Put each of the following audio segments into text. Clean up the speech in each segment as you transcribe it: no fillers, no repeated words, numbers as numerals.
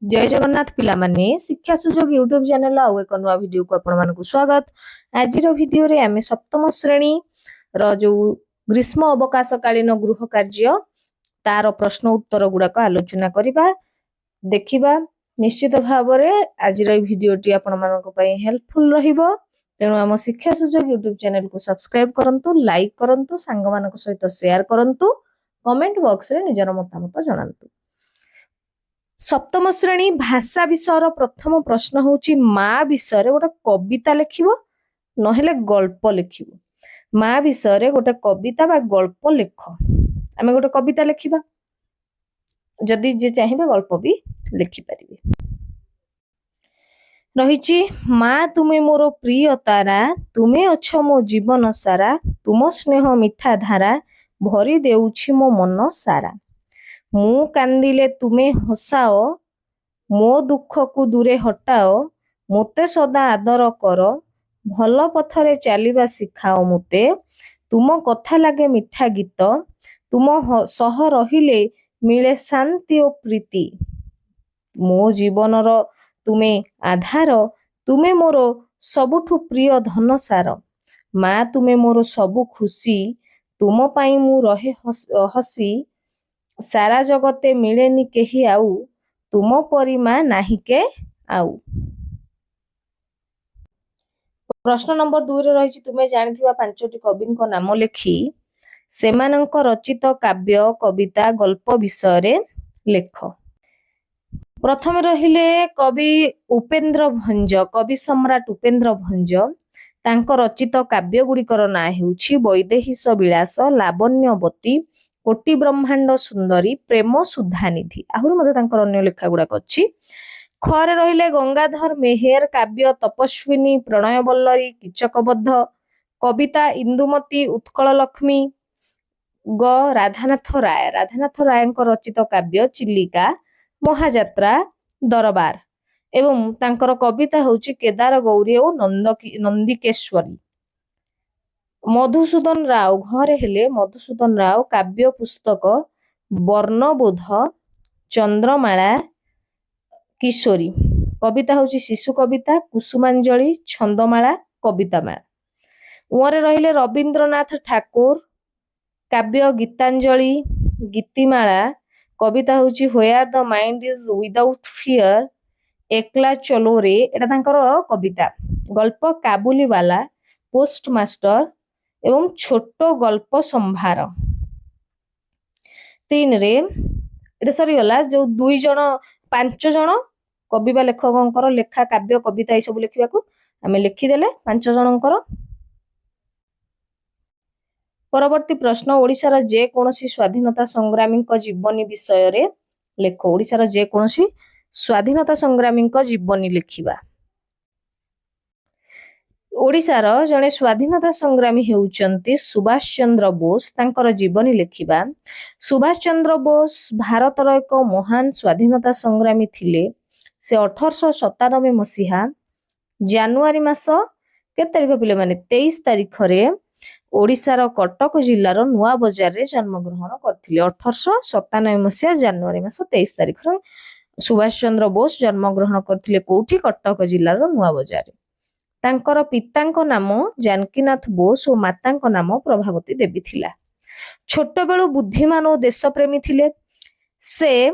जय जगन्नाथ पिला माने शिक्षा सुजोग यूट्यूब चैनल आउ एक नुआ वीडियो को आपण मानकु स्वागत। आज वीडियो रे आमे सप्तम श्रेणी रो जो ग्रीष्म अवकाश कालीन गृह कार्य तार प्रश्न उत्तर गुड़ाक आलोचना करिबा देखिबा। निश्चित भाव रे आज वीडियो टी आपण मानक पई हेल्पफुल रहिबो। तेणु आम शिक्षा सुजोग यूट्यूब चैनल को सब्सक्राइब करंतु, लाइक करंतु, सांग मानक सहित शेयर करंतु, कमेंट बॉक्स रे निजर मतामत जणांतु। सप्तम श्रेणी भाषा विषय प्रथम प्रश्न होची माँ विषय गोटे कविता लिखिबो नहेले गल्प लिखिबो। माँ विषय गोटे कविता बा गल्प लिख। आमे गोटे कविता लिखिबा, जदि जे चाहिबे गल्प भी लिखि परिबे। रहिची माँ तुमे मोर प्रिय तारा, तुमे अछ मो जीवन सारा, तुम स्नेह मिठा धारा भरी देउछि मो मन सारा। मु कांदिले तुमे हसाओ, मो दुख को दूरे हटाओ, मोते सदा आदर कर, भल पथरे चलिबा सिखाओ मोते, तुम कथा लागे मिठा गीत, तुम सह रहिले मिले शांति और प्रीति। मो जीवनर तुमे आधार, तुमे मोर सबुठु प्रिय धन सार। माँ तुमे मोर सबु खुशी, तुम पाई मु रहे हसी, सारा जगते मिलेनी केही आउ, तुम परी माँ नाही के आउ। प्रश्न नंबर 2 रे रहिछि तुमे जानिथिबा पांचटी कविंक नाम लेखि सेमानंक रचित काव्य कविता गल्प विषय रे लेख। प्रथम रहिले कवि उपेन्द्र भंज, कवि सम्राट उपेन्द्र भंज। तांक रचित काव्य गुड़िकर ना हेउछि वैदेहीश विलास, लावण्यवती, कोटि ब्रह्मांड सुंदरी, प्रेम सुधानिधि। आहुरि मते तांकर अन्य लेखा गुड़ाक अछि। खरे रहिले गंगाधर मेहेर, काव्य तपस्विनी, प्रणय बल्लरी, कीचकबद्ध, कविता इंदुमती, उत्कल लक्ष्मी। ग राधानाथ राय, राधानाथ रायଙ୍କ रचित काव्य चिलिका, महाजात्रा, दरबार एवं तांकर कविता होछि केदार गौरी और नंदिकेश्वरी। मधुसूदन राव, घरे हेले मधुसूदन राव काव्य पुस्तक वर्णबोध, चंद्रमाला, किशोरी। कविता होची शिशु कविता, कुसुमांजलि, छंदमाला, कवितामाला। उरे रहिले रवींद्रनाथ ठाकुर, काव्य गीतांजलि, गीतिमाला। कविता होची where the mind is without fear, एकला चलो रे एटा तांकर कविता। गल्प काबुलीवाला, पोस्टमास्टर एवं छोट गल्प संभार। 3 रे एटा सरी गला जो 2 जण 5 जण कवि बा लेखकंकर लेखा काव्य कविता ए सब लिखिबा को आमे लिखि देले 5 जनंकर। परवर्ती प्रश्न ओडिशार जे कोनोसी स्वाधीनता संग्रामी जीवनी विषय रे लेख। ओडिशार जे कोनोसी स्वाधीनता संग्रामी जीवनी लिखिबा। ओडिशार जने स्वाधीनता संग्रामी हेउचंती सुभाष चंद्र बोस, तांकर जीवनी लिखिबा। सुभाष चंद्र बोस भारतर एक महान स्वाधीनता संग्रामी थिले। से 1897 मसीहा जनवरी मास के तारिख पिले माने 23 तारिख रे ओडिशार कटक जिल्लार नुआ बजार रे जन्म ग्रहण करथिले। 1897 मसीहा जनवरी मास 23 तारिख रे सुभाष चंद्र बोस जन्म ग्रहण करथिले। कोठी? कटक जिल्लार नुआ बजार रे। तांकर पितांक नाम जानकीनाथ बोस और मातांक नाम प्रभावती देवी थिला। छोट बेलु बुद्धिमान और देशप्रेमी थिले। से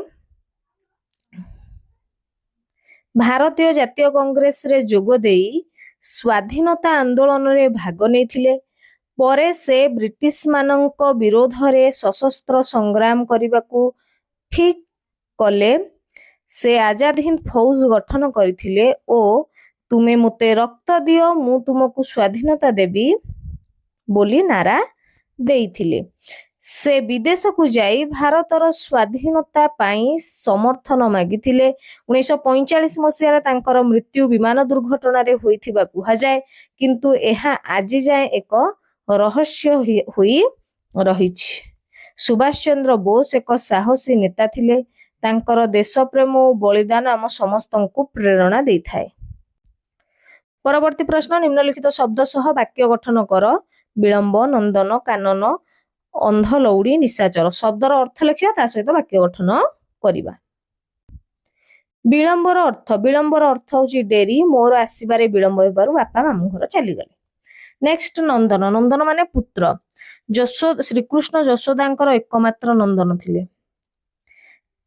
भारतीय जातीय कांग्रेस रे जोग देई स्वाधीनता आंदोलन रे भाग नेथिले। परे से ब्रिटिश मानक विरोध रे सशस्त्र संग्राम करबाकू ठीक कले। से आजाद हिंद फौज गठन करथिले ओ तुमे मोते रक्त दियो मु तुमको स्वाधीनता देवी बोली नारा देइथिले। से विदेश को जाई भारतर स्वाधीनता पाई समर्थन मागिथिले। 1945 मसीह तांकर मृत्यु विमान दुर्घटना रे होइथिबा कुहा जाय, किंतु एहा आजि जाय एक रहस्य होई रहिछि। सुभाष चंद्र बोस एक साहसी नेता थिले। तांकर देश प्रेम और बलिदान आम समस्तंकु प्रेरणा देइथाय। परवर्ती प्रश्न निम्नलिखित शब्द सह वाक्य गठन कर। विलंब, नंदन, कानन, अंध लौड़ी, निशाचर। शब्दर अर्थ लिखिबा ता सहित वाक्य गठन करिबा। ବିଳମ୍ବର ଅର୍ଥ ହଉଛି ଡେରି। ମୋର ଆସିବାରେ ବିଳମ୍ବ ହେବାରୁ ବାପା ମାମୁଁ ଘର ଚାଲିଗଲେ। ନେକ୍ସଟ ନନ୍ଦନ ମାନେ ପୁତ୍ର। ଶ୍ରୀକୃଷ୍ଣ ଯଶୋଦାଙ୍କର ଏକମାତ୍ର ନନ୍ଦନ ଥିଲେ।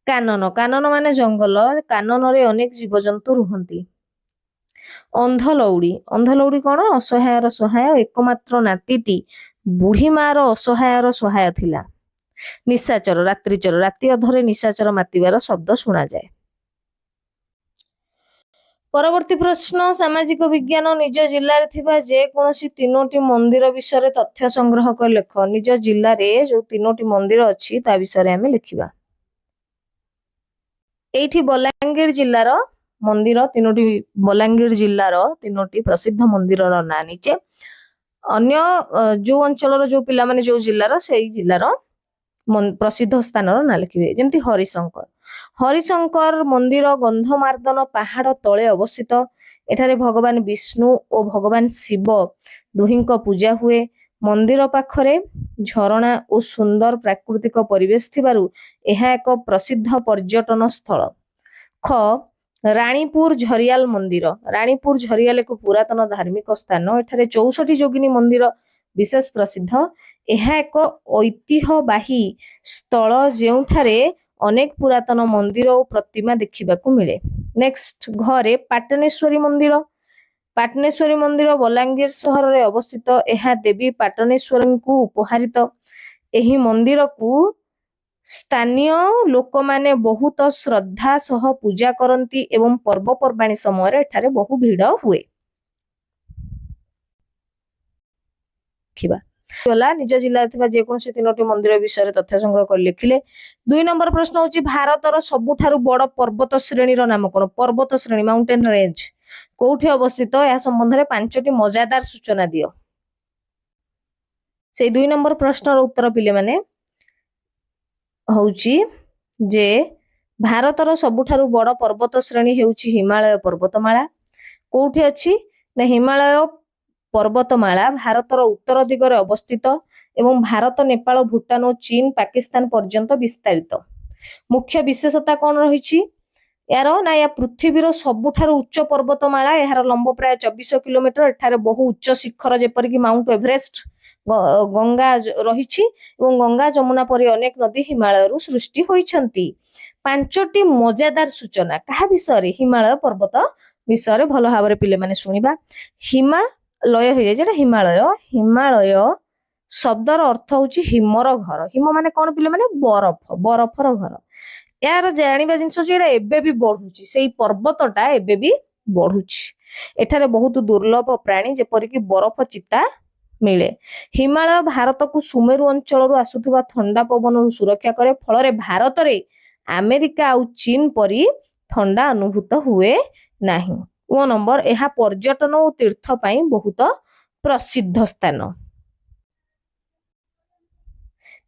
କାନନ ମାନେ ଜଙ୍ଗଲ। କାନନରେ ଅନେକ ଜୀବଜନ୍ତୁ ରୁହନ୍ତି। ଅନ୍ଧଲଉଡ଼ି କଣ? ଅସହାୟର ସହାୟ। ଏକମାତ୍ର ନାତିଟି ବୁଢୀ ମାର ଅସହାୟର ସହାୟ ଥିଲା। ନିଶାଚର ରାତ୍ରିଚର। ରାତି ଅଧରେ ନିଶାଚର ମାତିବାର ଶବ୍ଦ ଶୁଣାଯାଏ। ପରବର୍ତ୍ତୀ ପ୍ରଶ୍ନ, ସାମାଜିକ ବିଜ୍ଞାନ। ନିଜ ଜିଲ୍ଲାରେ ଥିବା ଯେକୌଣସି 3ଟି ମନ୍ଦିର ବିଷୟରେ ତଥ୍ୟ ସଂଗ୍ରହ କରି ଲେଖ। ନିଜ ଜିଲ୍ଲାରେ ଯୋଉ 3ଟି ମନ୍ଦିର ଅଛି ତା ବିଷୟରେ ଆମେ ଲେଖିବା। ଏଇଠି ବଲାଙ୍ଗୀର ଜିଲ୍ଲାର ମନ୍ଦିର 3ଟି, ବଲାଙ୍ଗୀର ଜିଲ୍ଲାର 3ଟି ପ୍ରସିଦ୍ଧ ମନ୍ଦିରର ନାଁ ନିଚେ। ଅନ୍ୟ ଯୋଉ ଅଞ୍ଚଳର ଯୋଉ ପିଲାମାନେ ଯୋଉ ଜିଲ୍ଲାର ସେଇ ଜିଲ୍ଲାର ପ୍ରସିଦ୍ଧ ସ୍ଥାନର ନାଁ ଲେଖିବେ। ଯେମିତି ହରିଶଙ୍କର ମନ୍ଦିର ଗନ୍ଧମାର୍ଦ୍ଦନ ପାହାଡ ତଳେ ଅବସ୍ଥିତ। ଏଠାରେ ଭଗବାନ ବିଷ୍ଣୁ ଓ ଭଗବାନ ଶିବ ଦୁହିଁଙ୍କ ପୂଜା ହୁଏ। ମନ୍ଦିର ପାଖରେ ଝରଣା ଓ ସୁନ୍ଦର ପ୍ରାକୃତିକ ପରିବେଶ ଥିବାରୁ ଏହା ଏକ ପ୍ରସିଦ୍ଧ ପର୍ଯ୍ୟଟନ ସ୍ଥଳ। ରାଣୀପୁର ଝରିଆଲ ମନ୍ଦିର। ରାଣୀପୁର ଝରିଆଲ ଏକ ପୁରାତନ ଧାର୍ମିକ ସ୍ଥାନ। ଏଠାରେ 64 ଯୋଗିନୀ ମନ୍ଦିର ବିଶେଷ ପ୍ରସିଦ୍ଧ। ଏହା ଏକ ଐତିହ୍ୟବାହୀ ସ୍ଥଳ ଯେଉଁଠାରେ ଅନେକ ପୁରାତନ ମନ୍ଦିର ଓ ପ୍ରତିମା ଦେଖିବାକୁ ମିଳେ। ନେକ୍ସଟ ପାଟଣେଶ୍ୱରୀ ମନ୍ଦିର। ପାଟଣେଶ୍ୱରୀ ମନ୍ଦିର ବଲାଙ୍ଗୀର ସହରରେ ଅବସ୍ଥିତ। ଏହା ଦେବୀ ପାଟଣେଶ୍ୱରୀଙ୍କୁ ଉପହାରିତ। ଏହି ମନ୍ଦିରକୁ ସ୍ଥାନୀୟ ଲୋକମାନେ ବହୁତ ଶ୍ରଦ୍ଧା ସହ ପୂଜା କରନ୍ତି ଏବଂ ପର୍ବପର୍ବାଣୀ ସମୟରେ ଏଠାରେ ବହୁ ଭିଡ଼ ହୁଏ। ନିଜ ଜିଲ୍ଲାରେ ଥିବା ଯେକୌଣସି 3ଟି ମନ୍ଦିର ବିଷୟରେ ତଥ୍ୟ ସଂଗ୍ରହ କରି ଲେଖିଲେ। 2 ନମ୍ବର ପ୍ରଶ୍ନ ହଉଛି ଭାରତର ସବୁଠାରୁ ବଡ଼ ପର୍ବତ ଶ୍ରେଣୀର ନାମ କଣ? ପର୍ବତ ଶ୍ରେଣୀ ମାଉଣ୍ଟେନ ରେଞ୍ଜ କୋଉଠି ଅବସ୍ଥିତ? ଏହା ସମ୍ବନ୍ଧରେ 5ଟି ମଜାଦାର ସୂଚନା ଦିଅ। ସେଇ 2 ନମ୍ବର ପ୍ରଶ୍ନର ଉତ୍ତର ପିଲେମାନେ ହଉଛି ଯେ ଭାରତର ସବୁଠାରୁ ବଡ଼ ପର୍ବତ ଶ୍ରେଣୀ ହେଉଛି ହିମାଳୟ ପର୍ବତମାଳା। କୋଉଠି ଅଛି ନା ହିମାଳୟ ପର୍ବତମାଳା ଭାରତର ଉତ୍ତର ଦିଗରେ ଅବସ୍ଥିତ ଏବଂ ଭାରତ, ନେପାଳ, ଭୁଟାନ ଓ ଚୀନ, ପାକିସ୍ତାନ ପର୍ଯ୍ୟନ୍ତ ବିସ୍ତାରିତ। ମୁଖ୍ୟ ବିଶେଷତା କଣ ରହିଛି ଏହାର? ନା ଏହା ପୃଥିବୀର ସବୁଠାରୁ ଉଚ୍ଚ ପର୍ବତମାଳା। ଏହାର ଲମ୍ବ ପ୍ରାୟ 24 କିଲୋମିଟର। ଏଠାରେ ବହୁ ଉଚ୍ଚ ଶିଖର ଯେପରିକି ମାଉଣ୍ଟ ଏଭରେଷ୍ଟ, ଗଙ୍ଗା ରହିଛି ଏବଂ ଗଙ୍ଗା, ଯମୁନା ପରି ଅନେକ ନଦୀ ହିମାଳୟରୁ ସୃଷ୍ଟି ହୋଇଛନ୍ତି। 5ଟି ମଜାଦାର ସୂଚନା କାହା ବିଷୟରେ? ହିମାଳୟ ପର୍ବତ ବିଷୟରେ ଭଲ ଭାବରେ ପିଲାମାନେ ଶୁଣିବା। ହିମାଲୟ ହେଇଯାଇଛି, ଏଟା ହିମାଳୟ ଶବ୍ଦର ଅର୍ଥ ହଉଛି ହିମର ଘର। ହିମ ମାନେ କଣ ପିଲାମାନେ? ବରଫର ଘର। ଏହାର ଜାଣିବା ଜିନିଷ ହଉଛି ଏଟା ଏବେ ବି ବଢୁଛି। ସେଇ ପର୍ବତଟା ଏବେ ବି ବଢୁଛି। ଏଠାରେ ବହୁତ ଦୁର୍ଲଭ ପ୍ରାଣୀ ଯେପରିକି ବରଫ ଚିତା ମିଳେ। ହିମାଳୟ ଭାରତକୁ ସୁମେରୁ ଅଞ୍ଚଳରୁ ଆସୁଥିବା ଥଣ୍ଡା ପବନରୁ ସୁରକ୍ଷା କରେ। ଫଳରେ ଭାରତରେ ଆମେରିକା ଆଉ ଚୀନ ପରି ଥଣ୍ଡା ଅନୁଭୂତ ହୁଏ ନାହିଁ। 9 ନମ୍ବର, ଏହା ପର୍ଯ୍ୟଟନ ଓ ତୀର୍ଥ ପାଇଁ ବହୁତ ପ୍ରସିଦ୍ଧ ସ୍ଥାନ।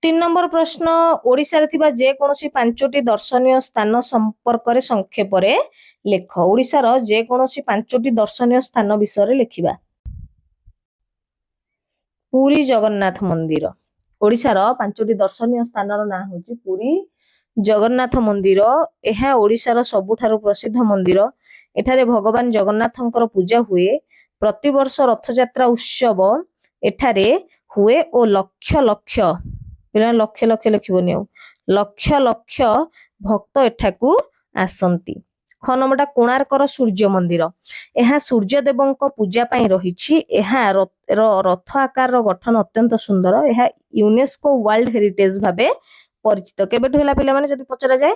3 ନମ୍ବର ପ୍ରଶ୍ନ, ଓଡ଼ିଶାରେ ଥିବା ଯେକୌଣସି 5ଟି ଦର୍ଶନୀୟ ସ୍ଥାନ ସମ୍ପର୍କରେ ସଂକ୍ଷେପରେ ଲେଖ। ଓଡ଼ିଶାର ଯେକୌଣସି 5ଟି ଦର୍ଶନୀୟ ସ୍ଥାନ ବିଷୟରେ ଲେଖିବା। ପୁରୀ ଜଗନ୍ନାଥ ମନ୍ଦିର। ଓଡ଼ିଶାର 5ଟି ଦର୍ଶନୀୟ ସ୍ଥାନର ନାଁ ହେଉଛି ପୁରୀ ଜଗନ୍ନାଥ ମନ୍ଦିର। ଏହା ଓଡ଼ିଶାର ସବୁଠାରୁ ପ୍ରସିଦ୍ଧ ମନ୍ଦିର। ଏଠାରେ ଭଗବାନ ଜଗନ୍ନାଥଙ୍କର ପୂଜା ହୁଏ। ପ୍ରତିବର୍ଷ ରଥଯାତ୍ରା ଉତ୍ସବ ଏଠାରେ ହୁଏ ଓ ଲକ୍ଷ ଲକ୍ଷ ଲେଖିବନି ଆଉ ଲକ୍ଷ ଲକ୍ଷ ଭକ୍ତ ଏଠାକୁ ଆସନ୍ତି। ନମ୍ବରଟା କୋଣାର୍କର ସୂର୍ଯ୍ୟ ମନ୍ଦିର। ଏହା ସୂର୍ଯ୍ୟଦେବଙ୍କ ପୂଜା ପାଇଁ ରହିଛି। ଏହା ରଥ ଆକାରର ଗଠନ ଅତ୍ୟନ୍ତ ସୁନ୍ଦର। ଏହା ୟୁନେସ୍କୋ ୱାର୍ଲଡ ହେରିଟେଜ ଭାବେ ପରିଚିତ। କେବେଠୁ ହେଲା ପିଲାମାନେ ଯଦି ପଚରାଯାଏ?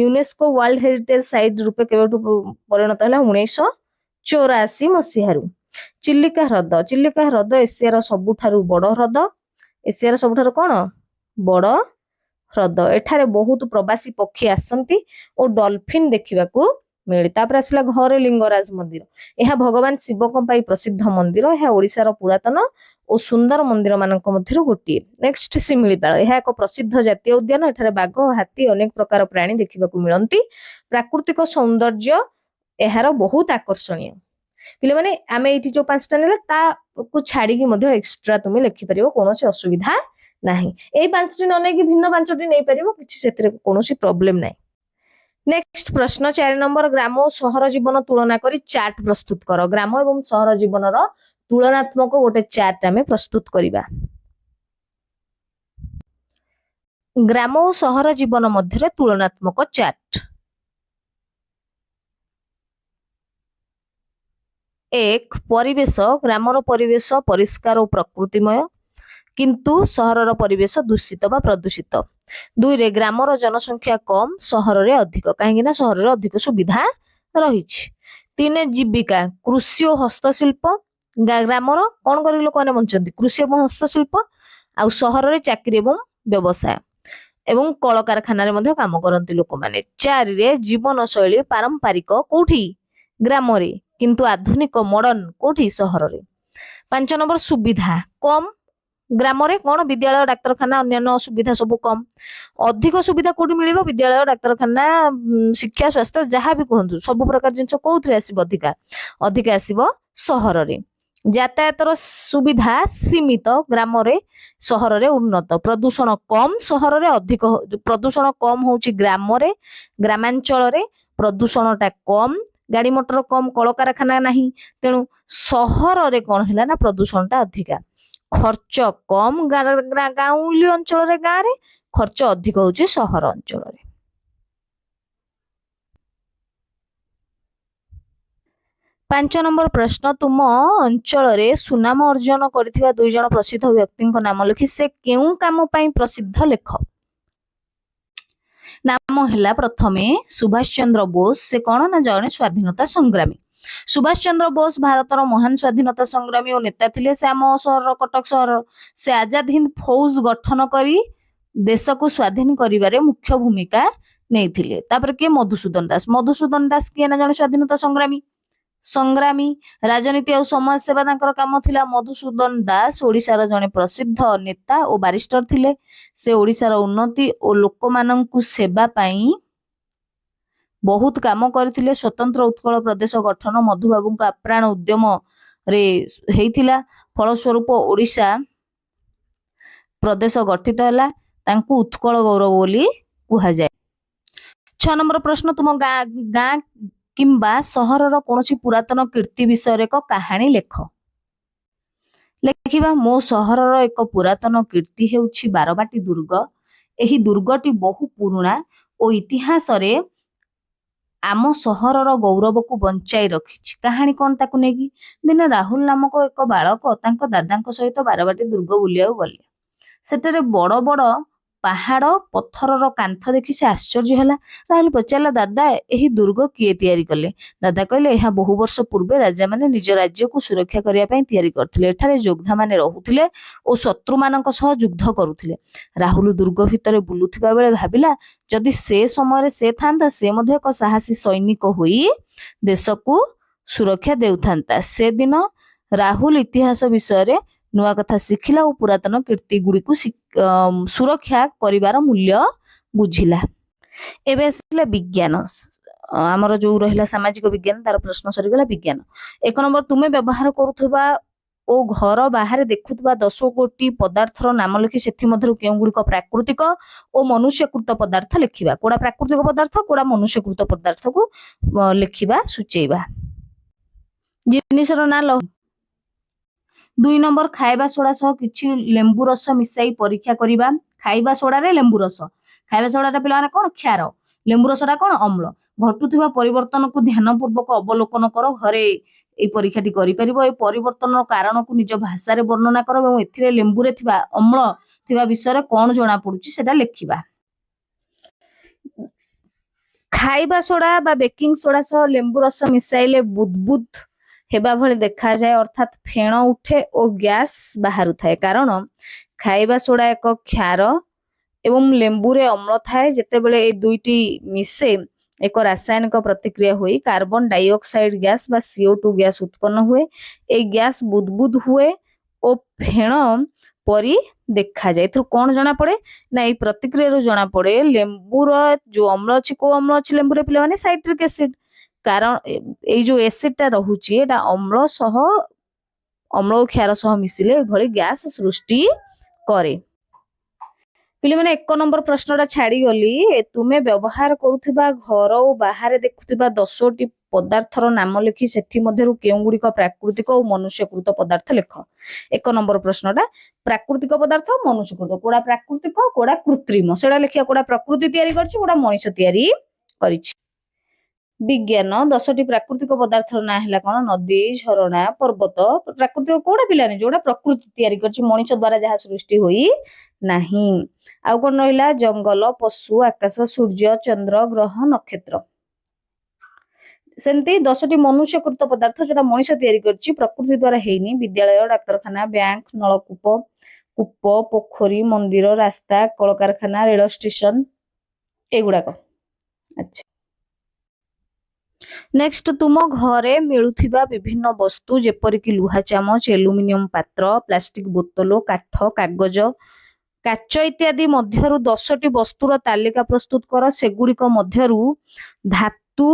ୟୁନେସ୍କୋ ୱାର୍ଲଡ ହେରିଟେଜ ସାଇଟ ରୂପେ କେବେଠୁ ପରିଣତ ହେଲା? 1984 ମସିହାରୁ। ଚିଲିକା ହ୍ରଦ ଏସିଆର ସବୁଠାରୁ ବଡ଼ ହ୍ରଦ। ଏସିଆର ସବୁଠାରୁ କଣ? ବଡ଼ ହ୍ରଦ। ଏଠାରେ ବହୁତ ପ୍ରବାସୀ ପକ୍ଷୀ ଆସନ୍ତି ଓ ଡଲଫିନ ଦେଖିବାକୁ ମିଳେ। ତାପରେ ଆସିଲା ଘରେ ଲିଙ୍ଗରାଜ ମନ୍ଦିର। ଏହା ଭଗବାନ ଶିବଙ୍କ ପାଇଁ ପ୍ରସିଦ୍ଧ ମନ୍ଦିର। ଏହା ଓଡ଼ିଶାର ପୁରାତନ ଓ ସୁନ୍ଦର ମନ୍ଦିର ମାନଙ୍କ ମଧ୍ୟରୁ ଗୋଟିଏ। ନେକ୍ସଟ ଶିମିଳିପାଳ। ଏହା ଏକ ପ୍ରସିଦ୍ଧ ଜାତୀୟ ଉଦ୍ୟାନ। ଏଠାରେ ବାଘ, ହାତୀ, ଅନେକ ପ୍ରକାର ପ୍ରାଣୀ ଦେଖିବାକୁ ମିଳନ୍ତି। ପ୍ରାକୃତିକ ସୌନ୍ଦର୍ଯ୍ୟ ଏହାର ବହୁତ ଆକର୍ଷଣୀୟ। ପିଲାମାନେ ଆମେ ଏଇଠି ଯୋଉ 5ଟା ନେଲେ ତାକୁ ଛାଡିକି ମଧ୍ୟ ଏକ୍ସଟ୍ରା ତୁମେ ଲେଖିପାରିବ, କୌଣସି ଅସୁବିଧା ନାହିଁ। ଏଇ 5ଟି ନ ନେଇକି ଭିନ୍ନ 5ଟି ନେଇପାରିବ, କିଛି ସେଥିରେ କୌଣସି ପ୍ରୋବ୍ଲେମ ନାହିଁ। नेक्स्ट प्रश्न 4 नंबर ग्राम और सहर जीवन तुलना करी चार्ट प्रस्तुत कर। ग्राम एवं सहर जीवन तुलनात्मक गोटे चार्ट आमे प्रस्तुत करिबा। ग्राम और सहर जीवन मध्य तुलनात्मक चार्ट। एक परिवेश ग्रामर परिवेश परिष्कार और प्रकृतिमय किंतु सहरर परिवेश दूषित बा प्रदूषित। दुई रे ग्रामर जनसंख्या कम सहर रे अधिक कहीं सहर रे अधिक सुविधा रही। तीन जीविका कृषि और हस्तशिल्प ग्रामर कौन कर लोक मैंने बंचती कृषि और हस्तशिल्प आउ सहर रे चाकरी एवं व्यवसाय एवं कल कारखाना रे काम करती लोक मैंने। चार रे जीवन शैली पारंपरिक कोठी ग्राम रे किंतु आधुनिक मॉडर्न कोठी सहर रे। 5 नंबर सुविधा कम ग्राम रे कौन विद्यालय डाक्तरखाना अन्य सुविधा सब कम। अधिक सुविधा कोठी मिलिबो विद्यालय डाक्तरखाना शिक्षा स्वास्थ्य जहाँ भी कहतु सब प्रकार जिनस कोथरे आसीबो अधिका अधिक आसीबो सहर रे। यातायातर सुविधा सीमित ग्राम रे सहर रे उन्नत। प्रदूषण कम सहर रे अधिक प्रदूषण कम होउची ग्राम रे ग्रामांचल रे प्रदूषणटा कम गाड़ी मोटर कम कल कारखाना नहीं तेणु सहर रे कौन है ना प्रदूषणटा अधिका। खर्च कम गाउली अंचल रे गाँ रे खर्च अधिक होउची सहर अंचल रे। 5 नंबर प्रश्न तुम अंचल रे सुनाम अर्जन करथिबा 2 जण प्रसिद्ध व्यक्ति नाम लिखि से केउ काम पई प्रसिद्ध लेख। नाम है प्रथमे सुभाष चंद्र बोस से कौन ना जड़े स्वाधीनता संग्रामी। सुभाष चंद्र बोस भारतर महान स्वाधीनता संग्रामी और नेता थिले। से आम सहर कटक सहर से आजाद हिंद फौज गठन करी देश को स्वाधीन करिबारे मुख्य भूमिका नहीं। तापर के मधुसूदन दास किए ना जड़े स्वाधीनता संग्रामी संग्रामी राजनीति और समाज सेवा तांकर काम थिला। मधुसूदन दास ओडिशार जने प्रसिद्ध नेता और बारिस्टर थिले। से ओडिशार उन्नति और लोकमानंकु सेवा पाई बहुत काम करथिले। स्वतंत्र उत्कल प्रदेश गठन मधुबाबू आप्राण उद्यम रे हेइथिला। फलस्वरूप ओडिशा प्रदेश गठित हैला तांकु उत्कल गौरव बोली कुहा जाय। 6 नंबर प्रश्न तुम गाँ किंबा सहरर कौनसी पुरातन कीर्ति विषय एक कहानी लेख। लेखिबा मो सहरर एक पुरातन कीर्ति हेउछि बारबाटी दुर्ग। एही दुर्गटी बहु पुराना और इतिहास रे आम सहरर गौरव को बंचाई रखिछि। कहानी कौन ताकु नेगी दिने राहुल नामक एक बालक तांको दादांको सहित बारबाटी दुर्ग बुलियाउ गले। सेटरे बड़ बड़ पहाड़ पत्थर कांथ देखि से आश्चर्य है। राहुल पचारा दादा यही दुर्ग किए तैयारी कले। दादा कहले यह बहु वर्ष पूर्वे राजा माने निज राज्य को सुरक्षा करिया पई तैयारी करथिले। एठारे योद्धा माने रहुथिले और शत्रु मानक सह युद्ध करुथिले। राहुल दुर्ग भितरे बुलुथिबा बेले भाबिला जदि से समय से थांता से मध्ये एक साहसी सैनिक होई देश को सुरक्षा देउथांता। से दिन राहुल इतिहास विषय रे नुआ कथा शिखिला और पुरातन कीर्ति गुड़ी को सुरक्षा करिवार मूल्य बुझिला। एबे आसिला विज्ञान आमर जो रहिला सामाजिक विज्ञान तार प्रश्न सरीगला। विज्ञान 1 नंबर तुमे व्यवहार करुथबा ओ घर बाहर देखुथबा 10 कोटी पदार्थर नाम लिखि सेथि मध्यरु केउ गुडी प्राकृतिक और मनुष्यकृत पदार्थ लिखिबा। कोडा प्राकृतिक पदार्थ कोडा मनुष्यकृत पदार्थ को लिखिबा सूचेइबा। जिनिसर ना 2 नंबर खाइबा सोडा सह किछि लेंबु रस मिसाई परीक्षा करिबा। खाइबा सोडा रे लेंबु रस खाइबा सोडा रे पिला कोन क्षार लेंबु रसटा कोन अम्ल। घटुथिबा परिवर्तन को ध्यान पूर्वक अवलोकन कर। घरे ए परीक्षाटी करि परिबो। ए परिवर्तन कारण को निज भाषा रे वर्णना कर एवं एथिरे लेंबु रे थिबा अम्ल थिबा विषय रे कोन जणा पडुची सेटा लिखिबा। खाइबा सोडा बा बेकिंग सोडा सह लेंबु रस मिसाइले बुदबुद हेबा भली देखा जाए अर्थात फेण उठे और गैस बाहर थाए। कारण खाइबा सोडा एक क्षार एवं लेंबू रे अम्ल थाए। जेतेबेले ए दुईटी मिसे एक रासायनिक प्रतिक्रिया हुई कार्बन डाइऑक्साइड गैस बा CO2 गैस उत्पन्न हुए। ए गैस बुदबुद हुए और फेण परी देखा जाए। एथु कोन जना पड़े ना ए प्रतिक्रिया रो जना पड़े लेंबूर जो अम्ल अछि को अम्ल अछि लेंबू रे पिले माने साइट्रिक एसिड। कारण ए जो एसिडटा रहुची एटा अम्ल सह अम्ल और क्षार सह मिसिले भली गैस सृष्टि करे। ପିଲେ ମାନେ 1 ନମ୍ବର ପ୍ରଶ୍ନଟା ଛାଡି ଗଲି। ତୁମେ ବ୍ୟବହାର କରୁଥିବା ଘର ଓ ବାହାରେ ଦେଖୁଥିବା 10ଟି ପଦାର୍ଥର ନାମ ଲେଖି ସେଥି ମଧ୍ୟରୁ କେଉଁଗୁଡ଼ିକ ପ୍ରାକୃତିକ ଓ ମନୁଷ୍ୟକୃତ ପଦାର୍ଥ ଲେଖ। 1 ନମ୍ବର ପ୍ରଶ୍ନଟା ପ୍ରାକୃତିକ ପଦାର୍ଥ ମନୁଷ୍ୟକୃତ, କୋଉଟା ପ୍ରାକୃତିକ କୋଉଟା କୃତ୍ରିମ ସେଟା ଲେଖିବା, କୋଉଟା ପ୍ରକୃତି ତିଆରି କରିଛି କୋଉଟା ମଣିଷ ତିଆରି କରିଛି। ବିଜ୍ଞାନ 10ଟି ପ୍ରାକୃତିକ ପଦାର୍ଥର ନାଁ ହେଲା କଣ? ନଦୀ, ଝରଣା, ପର୍ବତ। ପ୍ରାକୃତିକ କୋଉଟା ପିଲାନି? ଯୋଉଟା ପ୍ରକୃତି ତିଆରି କରିଛି, ମଣିଷ ଦ୍ଵାରା ଯାହା ସୃଷ୍ଟି ହୋଇ ନାହିଁ। ଆଉ କଣ ରହିଲା? ଜଙ୍ଗଲ, ପଶୁ, ଆକାଶ, ସୂର୍ଯ୍ୟ, ଚନ୍ଦ୍ର, ଗ୍ରହ, ନକ୍ଷତ୍ର। ସେମିତି 10ଟି ମନୁଷ୍ୟକୃତ ପଦାର୍ଥ ଯୋଉଟା ମଣିଷ ତିଆରି କରିଛି, ପ୍ରକୃତି ଦ୍ଵାରା ହେଇନି। ବିଦ୍ୟାଳୟ, ଡାକ୍ତରଖାନା, ବ୍ୟାଙ୍କ, ନଳକୂପ, କୂପ, ପୋଖରୀ, ମନ୍ଦିର, ରାସ୍ତା, କଳକାରଖାନା, ରେଳ ଷ୍ଟେସନ ଏଗୁଡାକ। ଆଚ୍ଛା, ନେକ୍ସଟ, ତୁମ ଘରେ ମିଳୁଥିବା ବିଭିନ୍ନ ବସ୍ତୁ ଯେପରିକି ଲୁହା ଚାମଚ, ଆଲୁମିନିୟମ ପାତ୍ର, ପ୍ଲାଷ୍ଟିକ ବୋତଲ, କାଠ, କାଗଜ, କାଚ ଇତ୍ୟାଦି ମଧ୍ୟରୁ 10ଟି ବସ୍ତୁର ତାଲିକା ପ୍ରସ୍ତୁତ କର। ସେଗୁଡ଼ିକ ମଧ୍ୟରୁ ଧାତୁ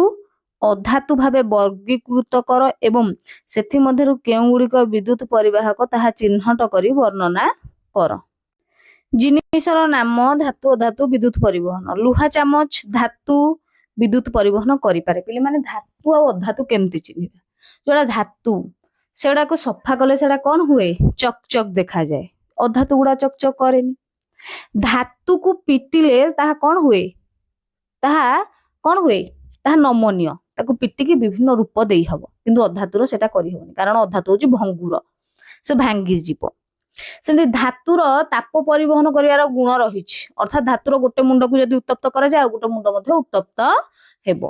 ଅଧାତୁ ଭାବେ ବର୍ଗୀକୃତ କର ଏବଂ ସେଥିମଧ୍ୟରୁ କେଉଁଗୁଡ଼ିକ ବିଦ୍ୟୁତ ପରିବାହକ ତାହା ଚିହ୍ନଟ କରି ବର୍ଣ୍ଣନା କର। ଜିନିଷର ନାମ, ଧାତୁ ଅଧାତୁ, ବିଦ୍ୟୁତ ପରିବହନ। ଲୁହା ଚାମଚ ଧାତୁ ବିଦ୍ୟୁତ ପରିବହନ କରିପାରେ। ପିଲାମାନେ ଧାତୁ ଆଉ ଅଧାତୁ କେମିତି ଚିହ୍ନିବା? ଯୋଉଟା ଧାତୁ ସେଗୁଡାକୁ ସଫା କଲେ ସେଟା କଣ ହୁଏ? ଚକ ଚକ ଦେଖାଯାଏ। ଅଧାତୁ ଗୁଡା ଚକ ଚକ କରେନି। ଧାତୁକୁ ପିଟିଲେ ତାହା କଣ ହୁଏ? ତାହା କଣ ହୁଏ? ତାହା ନମନୀୟ, ତାକୁ ପିଟିକି ବିଭିନ୍ନ ରୂପ ଦେଇ ହବ, କିନ୍ତୁ ଅଧାତୁର ସେଟା କରିହବନି, କାରଣ ଅଧାତୁ ହଉଛି ଭଙ୍ଗୁର, ସେ ଭାଙ୍ଗିଯିବ। ସେମିତି ଧାତୁର ତାପ ପରିବହନ କରିବାର ଗୁଣ ରହିଛି, ଅର୍ଥାତ ଧାତୁର ଗୋଟେ ମୁଣ୍ଡକୁ ଯଦି ଉତ୍ତପ୍ତ କରାଯାଏ ଆଉ ଗୋଟେ ମୁଣ୍ଡ ମଧ୍ୟ ଉତ୍ତପ୍ତ ହେବ।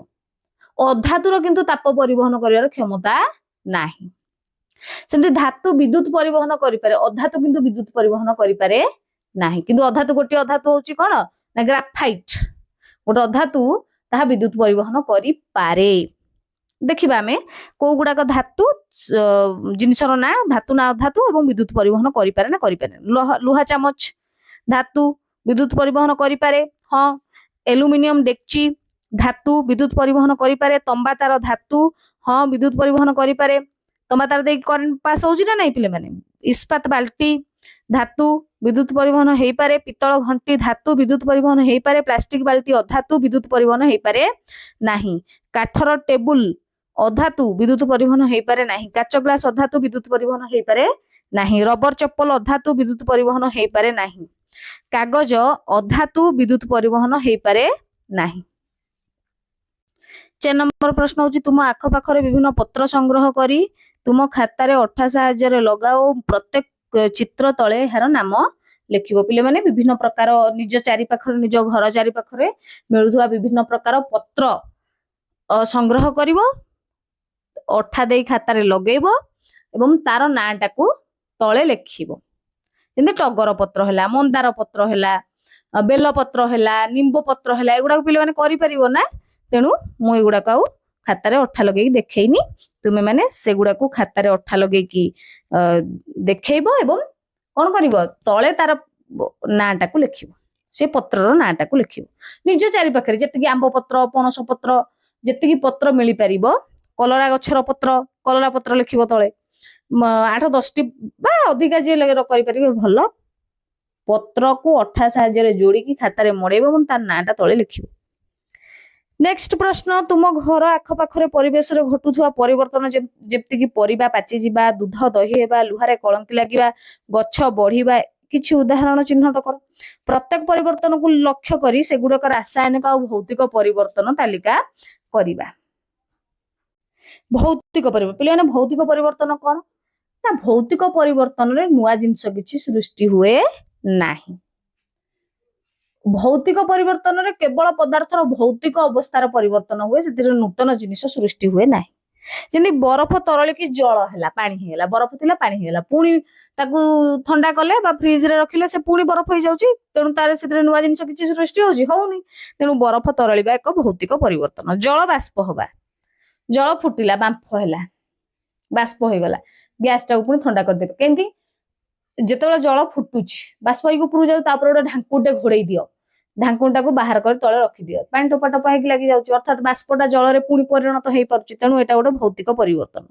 ଅଧାତୁର କିନ୍ତୁ ତାପ ପରିବହନ କରିବାର କ୍ଷମତା ନାହିଁ। ସେମିତି ଧାତୁ ବିଦ୍ୟୁତ ପରିବହନ କରିପାରେ, ଅଧାତୁ କିନ୍ତୁ ବିଦ୍ୟୁତ ପରିବହନ କରିପାରେ ନାହିଁ। କିନ୍ତୁ ଅଧାତୁ ଗୋଟିଏ ଅଧାତୁ ହଉଛି କଣ ନା ଗ୍ରାଫାଇଟ, ଗୋଟେ ଅଧାତୁ ତାହା ବିଦ୍ୟୁତ ପରିବହନ କରିପାରେ। ଦେଖିବା ଆମେ କୋଉ ଗୁଡାକ ଧାତୁ ଜିନିଷର ନା ଧାତୁ ନା ଅଧାତୁ ଏବଂ ବିଦ୍ୟୁତ ପରିବହନ କରିପାରେ ନା କରିପାରେ। ଲୁହା ଚାମଚ ଧାତୁ ବିଦ୍ୟୁତ ପରିବହନ କରିପାରେ, ହଁ। ଆଲୁମିନିୟମ ଡେକ୍ଚି ଧାତୁ ବିଦ୍ୟୁତ ପରିବହନ କରିପାରେ। ତମ୍ବା ତାର ଧାତୁ, ହଁ ବିଦ୍ୟୁତ ପରିବହନ କରିପାରେ। ତମ୍ବା ତାର ଦେଇକି କରେଣ୍ଟ ପାସ୍ ହଉଛି ନା ନାଇଁ ପିଲାମାନେ? ଇସ୍ପାତ ବାଲ୍ଟି ଧାତୁ ବିଦ୍ୟୁତ ପରିବହନ ହେଇପାରେ। ପିତ୍ତଳ ଘଣ୍ଟି ଧାତୁ ବିଦ୍ୟୁତ ପରିବହନ ହେଇପାରେ। ପ୍ଲାଷ୍ଟିକ ବାଲ୍ଟି ଅଧାତୁ ବିଦ୍ୟୁତ ପରିବହନ ହେଇପାରେ ନାହିଁ। କାଠର ଟେବୁଲ ଅଧାତୁ ବିଦ୍ୟୁତ ପରିବହନ ହେଇପାରେ ନାହିଁ। କାଚ ଗ୍ଲାସ ଅଧାତୁ ବିଦ୍ୟୁତ ପରିବହନ ହେଇପାରେ ନାହିଁ। ରବର ଚପଲ ଅଧାତୁ ବିଦ୍ୟୁତ ପରିବହନ ହେଇପାରେ ନାହିଁ। କାଗଜ ଅଧାତୁ ବିଦ୍ୟୁତ ପରିବହନ ହେଇପାରେ ନାହିଁ। 4 ନମ୍ବର ପ୍ରଶ୍ନ ହଉଛି ତୁମ ଆଖପାଖରେ ବିଭିନ୍ନ ପତ୍ର ସଂଗ୍ରହ କରି ତୁମ ଖାତାରେ ଅଠା ସାହାଯ୍ୟରେ ଲଗାଓ। ପ୍ରତ୍ୟେକ ଚିତ୍ର ତଳେ ଏହାର ନାମ ଲେଖିବ। ପିଲାମାନେ ବିଭିନ୍ନ ପ୍ରକାର ନିଜ ଚାରି ପାଖରେ, ନିଜ ଘର ଚାରି ପାଖରେ ମିଳୁଥିବା ବିଭିନ୍ନ ପ୍ରକାର ପତ୍ର ସଂଗ୍ରହ କରିବ, ଅଠା ଦେଇ ଖାତାରେ ଲଗେଇବ ଏବଂ ତାର ନାଁଟାକୁ ତଳେ ଲେଖିବ। ଯେମିତି ଟଗର ପତ୍ର ହେଲା, ମନ୍ଦାର ପତ୍ର ହେଲା, ବେଲ ପତ୍ର ହେଲା, ନିମ୍ବ ପତ୍ର ହେଲା, ଏଗୁଡାକ ପିଲାମାନେ କରିପାରିବ ନା? ତେଣୁ ମୁଁ ଏଗୁଡାକ ଆଉ ଖାତାରେ ଅଠା ଲଗେଇକି ଦେଖେଇନି। ତୁମେ ମାନେ ସେଗୁଡାକୁ ଖାତାରେ ଅଠା ଲଗେଇକି ଦେଖେଇବ ଏବଂ କଣ କରିବ? ତଳେ ତାର ନାଁଟାକୁ ଲେଖିବ, ସେ ପତ୍ରର ନାଁଟାକୁ ଲେଖିବ। ନିଜ ଚାରି ପାଖରେ ଯେତିକି ଆମ୍ବ ପତ୍ର, ପଣସ ପତ୍ର, ଯେତିକି ପତ୍ର ମିଳିପାରିବ, କଲରା ଗଛର ପତ୍ର, କଲରା ପତ୍ର ଲେଖିବ ତଳେ। 8-10ଟି ବା ଅଧିକା ଯିଏ କରିପାରିବେ ଭଲ। ପତ୍ରକୁ ଅଠା ସାହାଯ୍ୟରେ ଯୋଡିକି ଖାତାରେ ମଡେଇବ ଏବଂ ତାର ନାଁଟା ତଳେ ଲେଖିବ। ନେକ୍ସଟ ପ୍ରଶ୍ନ, ତୁମ ଘର ଆଖପାଖରେ ପରିବେଶରେ ଘଟୁଥିବା ପରିବର୍ତ୍ତନ ଯେମିତିକି ପରିବା ପାଚିଯିବା, ଦୁଧ ଦହି ହେବା, ଲୁହାରେ କଳଙ୍କି ଲାଗିବା, ଗଛ ବଢିବା, କିଛି ଉଦାହରଣ ଚିହ୍ନଟ କର। ପ୍ରତ୍ୟେକ ପରିବର୍ତ୍ତନକୁ ଲକ୍ଷ୍ୟ କରି ସେଗୁଡିକ ରାସାୟନିକ ଆଉ ଭୌତିକ ପରିବର୍ତ୍ତନ ତାଲିକା କରିବା। ଭୌତିକ ପରିବର୍ତ୍ତନ, ପିଲାମାନେ ଭୌତିକ ପରିବର୍ତ୍ତନ କଣ ନା ଭୌତିକ ପରିବର୍ତ୍ତନରେ ନୂଆ ଜିନିଷ କିଛି ସୃଷ୍ଟି ହୁଏ ନାହିଁ। ଭୌତିକ ପରିବର୍ତ୍ତନରେ କେବଳ ପଦାର୍ଥର ଭୌତିକ ଅବସ୍ଥାର ପରିବର୍ତ୍ତନ ହୁଏ, ସେଥିରେ ନୂତନ ଜିନିଷ ସୃଷ୍ଟି ହୁଏ ନାହିଁ। ଯେମିତି ବରଫ ତରଳିକି ଜଳ ହେଲା, ପାଣି ହେଇଗଲା, ବରଫ ଥିଲା ପାଣି ହେଇଗଲା, ପୁଣି ତାକୁ ଥଣ୍ଡା କଲେ ବା ଫ୍ରିଜରେ ରଖିଲେ ସେ ପୁଣି ବରଫ ହେଇଯାଉଛି, ତେଣୁ ତାର ସେଥିରେ ନୂଆ ଜିନିଷ କିଛି ସୃଷ୍ଟି ହଉଛି ହଉନି। ତେଣୁ ବରଫ ତରଳିବା ଏକ ଭୌତିକ ପରିବର୍ତ୍ତନ। ଜଳ ବାଷ୍ପ ହବା, ଜଳ ଫୁଟିଲା, ବାମ୍ଫ ହେଲା, ବାଷ୍ପ ହେଇଗଲା, ଗ୍ୟାସଟାକୁ ପୁଣି ଥଣ୍ଡା କରିଦେବେ। କେମିତି? ଯେତେବେଳେ ଜଳ ଫୁଟୁଛି ବାଷ୍ପ ହେଇକି ଉପରକୁ ଯାଉଛି, ତାପରେ ଗୋଟେ ଢାଙ୍କୁଣଟେ ଘୋଡେଇ ଦିଅ, ଢାଙ୍କୁଣଟାକୁ ବାହାର କରି ତଳେ ରଖିଦିଅ, ପାଣି ଟୋପା ଟୋପା ହେଇକି ଲାଗି ଯାଉଛି, ଅର୍ଥାତ ବାଷ୍ପଟା ଜଳରେ ପୁଣି ପରିଣତ ହେଇପାରୁଛି, ତେଣୁ ଏଟା ଗୋଟେ ଭୌତିକ ପରିବର୍ତ୍ତନ।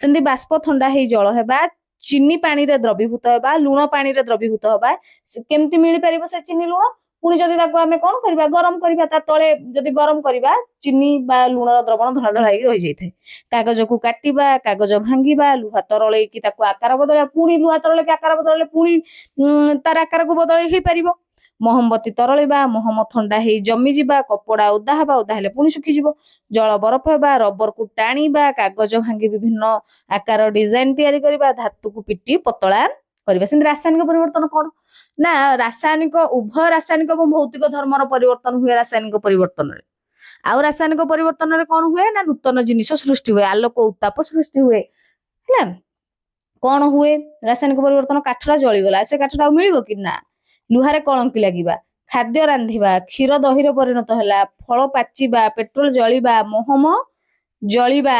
ସେମିତି ବାଷ୍ପ ଥଣ୍ଡା ହେଇ ଜଳ ହେବା, ଚିନି ପାଣିରେ ଦ୍ରବୀଭୂତ ହେବା, ଲୁଣ ପାଣିରେ ଦ୍ରବୀଭୂତ ହେବା, କେମିତି ମିଳିପାରିବ ସେ ଚିନି ଲୁଣ? ପୁଣି ଯଦି ତାକୁ ଆମେ କଣ କରିବା, ଗରମ କରିବା, ତା ତଳେ ଯଦି ଗରମ କରିବା ଚିନି ବା ଲୁଣର ଦ୍ରବଣ ଧଳା ଧଳା ହେଇକି ରହିଯାଇଥାଏ। କାଗଜକୁ କାଟିବା, କାଗଜ ଭାଙ୍ଗିବା, ଲୁହା ତରଳେଇକି ତାକୁ ଆକାର ବଦଳେଇବା, ପୁଣି ଲୁହା ତରଳେଇକି ଆକାର ବଦଳେଇଲେ ପୁଣି ତାର ଆକାରକୁ ବଦଳେଇ ହେଇପାରିବ। ମହମବତୀ ତରଳିବା, ମହମ ଥଣ୍ଡା ହେଇ ଜମିଯିବା, କପଡା ଓଦା ହେବା, ଓଦା ହେଲେ ପୁଣି ଶୁଖିଯିବ, ଜଳ ବରଫ ହେବା, ରବରକୁ ଟାଣିବା, କାଗଜ ଭାଙ୍ଗି ବିଭିନ୍ନ ଆକାର ଡିଜାଇନ ତିଆରି କରିବା, ଧାତୁକୁ ପିଟି ପତଳା କରିବା। ସେମିତି ରାସାୟନିକ ପରିବର୍ତ୍ତନ କଣ ନା, ରାସାୟନିକ ଉଭୟ ରାସାୟନିକ ଏବଂ ଭୌତିକ ଧର୍ମର ପରିବର୍ତ୍ତନ ହୁଏ ରାସାୟନିକ ପରିବର୍ତ୍ତନରେ। ଆଉ ରାସାୟନିକ ପରିବର୍ତ୍ତନରେ କଣ ହୁଏ ନା, ନୂତନ ଜିନିଷ ସୃଷ୍ଟି ହୁଏ, ଆଲୋକ ଉତ୍ତାପ ସୃଷ୍ଟି ହୁଏ ହେଲା। କଣ ହୁଏ ରାସାୟନିକ ପରିବର୍ତ୍ତନ? କାଠଟା ଜଳିଗଲା, ସେ କାଠଟା ଆଉ ମିଳିବ କି ନା। ଲୁହାରେ କଳଙ୍କି ଲାଗିବା, ଖାଦ୍ୟ ରାନ୍ଧିବା, କ୍ଷୀର ଦହିରେ ପରିଣତ ହେଲା, ଫଳ ପାଚିବା, ପେଟ୍ରୋଲ ଜଳିବା, ମହମ ଜଳିବା।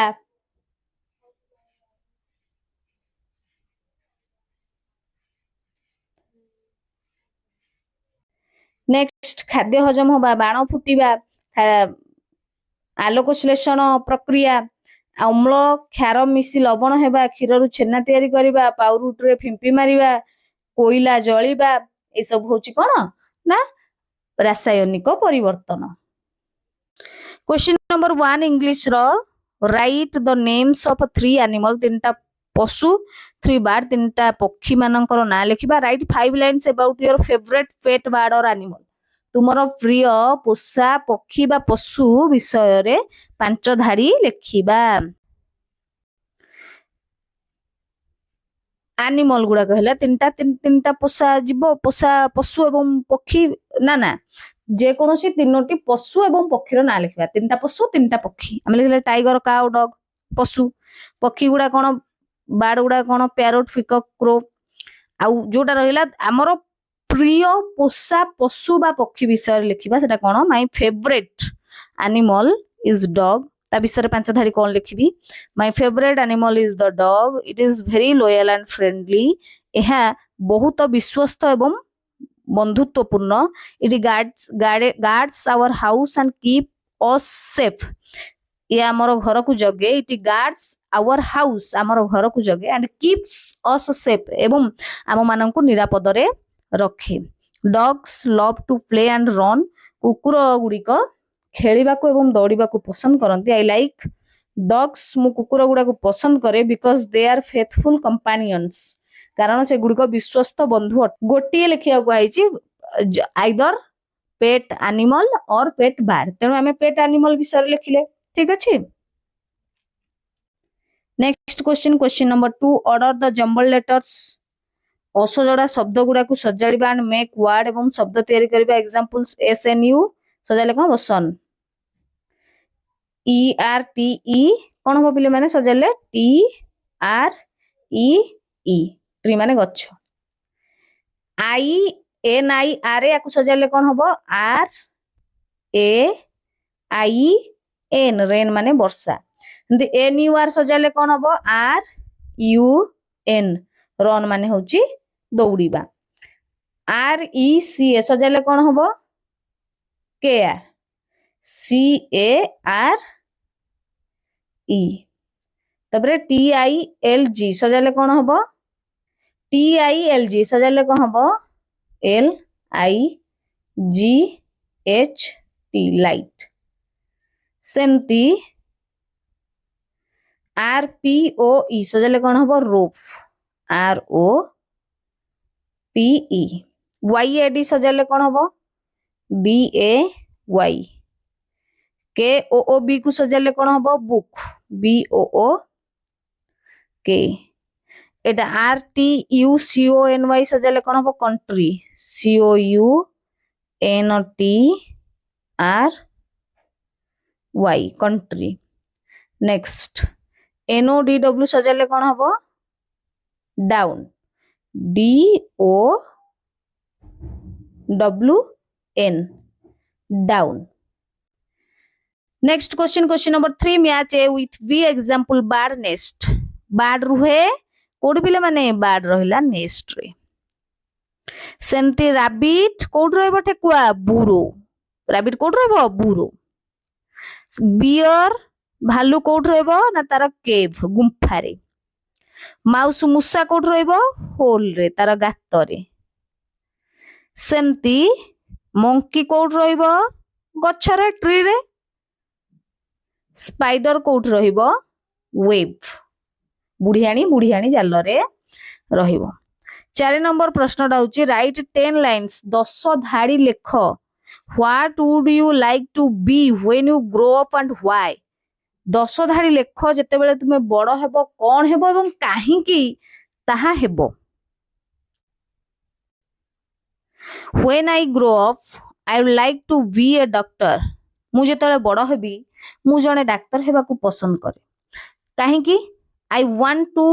ନେକ୍ସଟ ଖାଦ୍ୟ ହଜମ ହବା, ବାଣ ଫୁଟିବା, ଆଲୋକ ଶ୍ଲେଷଣ ପ୍ରକ୍ରିୟା, ଅମ୍ଳ କ୍ଷାର ମିଶି ଲବଣ ହେବା, କ୍ଷୀରରୁ ଛେନା ତିଆରି କରିବା, ପାଉରୁଟିରେ ଫିମ୍ପି ମାରିବା, କୋଇଲା ଜଳିବା, ଏସବୁ ହଉଛି କଣ ନା ରାସାୟନିକ ପରିବର୍ତ୍ତନ। क्वेश्चन नंबर 1 इंग्लिश रो write the names of 3 animal, तीनटा पशु 3 बर्ड, तीनटा पक्षी मानकर ना लिखिबा। Write 5 lines about your favourite pet bird और एनिमल, तुमर प्रिय पोषा पक्षी बा पशु विषय रे 5 धाड़ी लिखिबा। एनिमल गुडा कहला तीनटा पोषा जीव, पोषा पशु एवं पक्षी, ना ना जेकोसी 3टी पशु एवं पक्षीर ना लिखा। 3टा पशु 3टा पक्षी आम लिखले टाइगर, काउ, डग पशु। पक्षी गुडा कौन, बार्ड गुडा कौन, पैरोट, पिकॉक, क्रो। आउ जोटा रहिला हमर प्रिय पोषा पशु बा पक्षी विषय लिखिबा, सेटा कौन, my favourite animal is dog. ता विषय 5 धाड़ी कौन लिखिबी? My favourite animal is the dog, it is very loyal and friendly, एहा बहुत विश्वस्त एवं बंधुत्वपूर्ण। It guards our house and keep us safe, ये आमर घर को जगे। इट गार्ड्स आवर हाउस, आमर घर को जगे, एंड कीप्स अस सेफ, एवं आम मान को निरापद रे रखे। Dogs love to play and run, कुकुर गुड़िक खेलिबा को एवं दौड़िबा को पसंद करती। आई लाइक डॉग्स, मु कुकुर गुडा को पसंद करे because they are faithful companions, कारण से गुड़िक विश्वस्त बंधु। गोटे लिखिया आइदर पेट एनिमल और पेट बर्ड, तेणु आम पेट एनिमल विषय लिखिले। ठीक अच्छे। Next question, question number 2, order the jumbled letters, असजड़ा शब्द गुडा को सजाड़िबा एंड मेक वर्ड एवं शब्द तैयारी करबा। एग्जांपल्स SNU सजाले कौन, सन। ERTE कौन हम पिले माने सजाले, TREE, ट्री माने गच्छ। INIR या सजाले कौन हम, RAIN, रेन माने वर्षा। NUR सजाले कौन हम, RUN, रन माने होची दौड़िबा। RECA सजाले कौन हम, केयर। CARE, तबरे TILG सजाले कौन हम, TILG सजाले कौन हम, LIGHT, लाइट। सेमती RPOE सजाले कौन हम, रोप, ROPE। YAD सजाले कौन हम, DAY। KOOB को सजाले कौन हम, बुक, BOOK। एटा RTUCONY सजाले कौन हम, country, COUNTRY, country. Next NODW सजाले कौन हम, down, DOWN, down. Next question, question number 3, match A with B example. Bird nest, bird रुहे कोड पिले माने, बर्ड रहिला नेस्ट रे। सेमती रैबिट कोड रहबो, ठेकुआ, बुरो, रैबिट कोड रहबो, बुरो। बियर भालू कोड रहबो ना, तार केव, गुंफा रे। ମାଉସ ମୂଷା କୋଉଠି ରହିବ? ହୋଲ ରେ, ତାର ଗାତରେ। ସେମିତି ମଙ୍କି କୋଉଠି ରହିବ? ଗଛରେ, ଟ୍ରିରେ। ସ୍ପାଇଡର କୋଉଠି ରହିବ? ୱେବ୍, ବୁଢିଆଣୀ ଜାଲରେ ରହିବ। 4 ନମ୍ବର ପ୍ରଶ୍ନଟା ହଉଛି ରାଇଟ୍ 10 ଲାଇନ୍ସ, 10 ଧାଡି ଲେଖ। What would you like to be when you grow up and why? 10 ଧାଡି ଲେଖ, ଯେତେବେଳେ ତୁମେ ବଡ ହେବ କଣ ହେବ ଏବଂ କାହିଁକି ତାହା ହେବ। When I grow up, I would like to be a doctor. ମୁଁ ଯେତେବେଳେ ବଡ ହେବି ମୁଁ ଜଣେ ଡାକ୍ତର ହେବାକୁ ପସନ୍ଦ କରେ। କାହିଁକି? I want to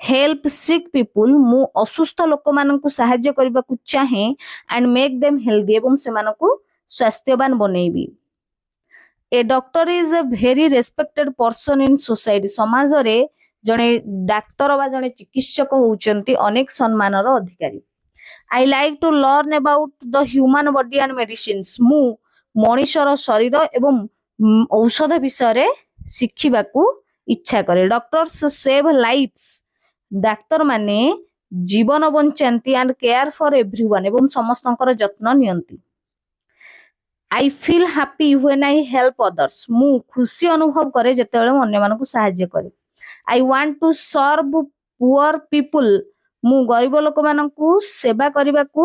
help sick people. ମୁଁ ଅସୁସ୍ଥ ଲୋକମାନଙ୍କୁ ସାହାଯ୍ୟ କରିବାକୁ ଚାହେଁ and make them healthy, ଏବଂ ସେମାନଙ୍କୁ ସ୍ୱାସ୍ଥ୍ୟବାନ ବନେଇବି। A doctor is a very respected person in society. ସମାଜରେ ଜଣେ ଡାକ୍ତର ବା ଜଣେ ଚିକିତ୍ସକ ହଉଛନ୍ତି ଅନେକ ସମ୍ମାନର ଅଧିକାରୀ। I like to learn about the human body and medicines. ମୁଁ ମଣିଷର ଶରୀର ଏବଂ ଔଷଧ ବିଷୟରେ ଶିଖିବାକୁ ଇଚ୍ଛା କରେ। ଡକ୍ଟର୍ସ ସେଭ୍ ଲାଇଫ୍ସ, ଡାକ୍ତର ମାନେ ଜୀବନ ବଞ୍ଚାନ୍ତି and care for everyone, ଏବଂ ସମସ୍ତଙ୍କର ଯତ୍ନ ନିଅନ୍ତି। I feel happy when I help others. ମୁଁ ଖୁସି ଅନୁଭବ କରେ ଯେତେବେଳେ ମୁଁ ଅନ୍ୟମାନଙ୍କୁ ସାହାଯ୍ୟ କରେ। I want to serve poor people. ମୁଁ ଗରିବ ଲୋକମାନଙ୍କୁ ସେବା କରିବାକୁ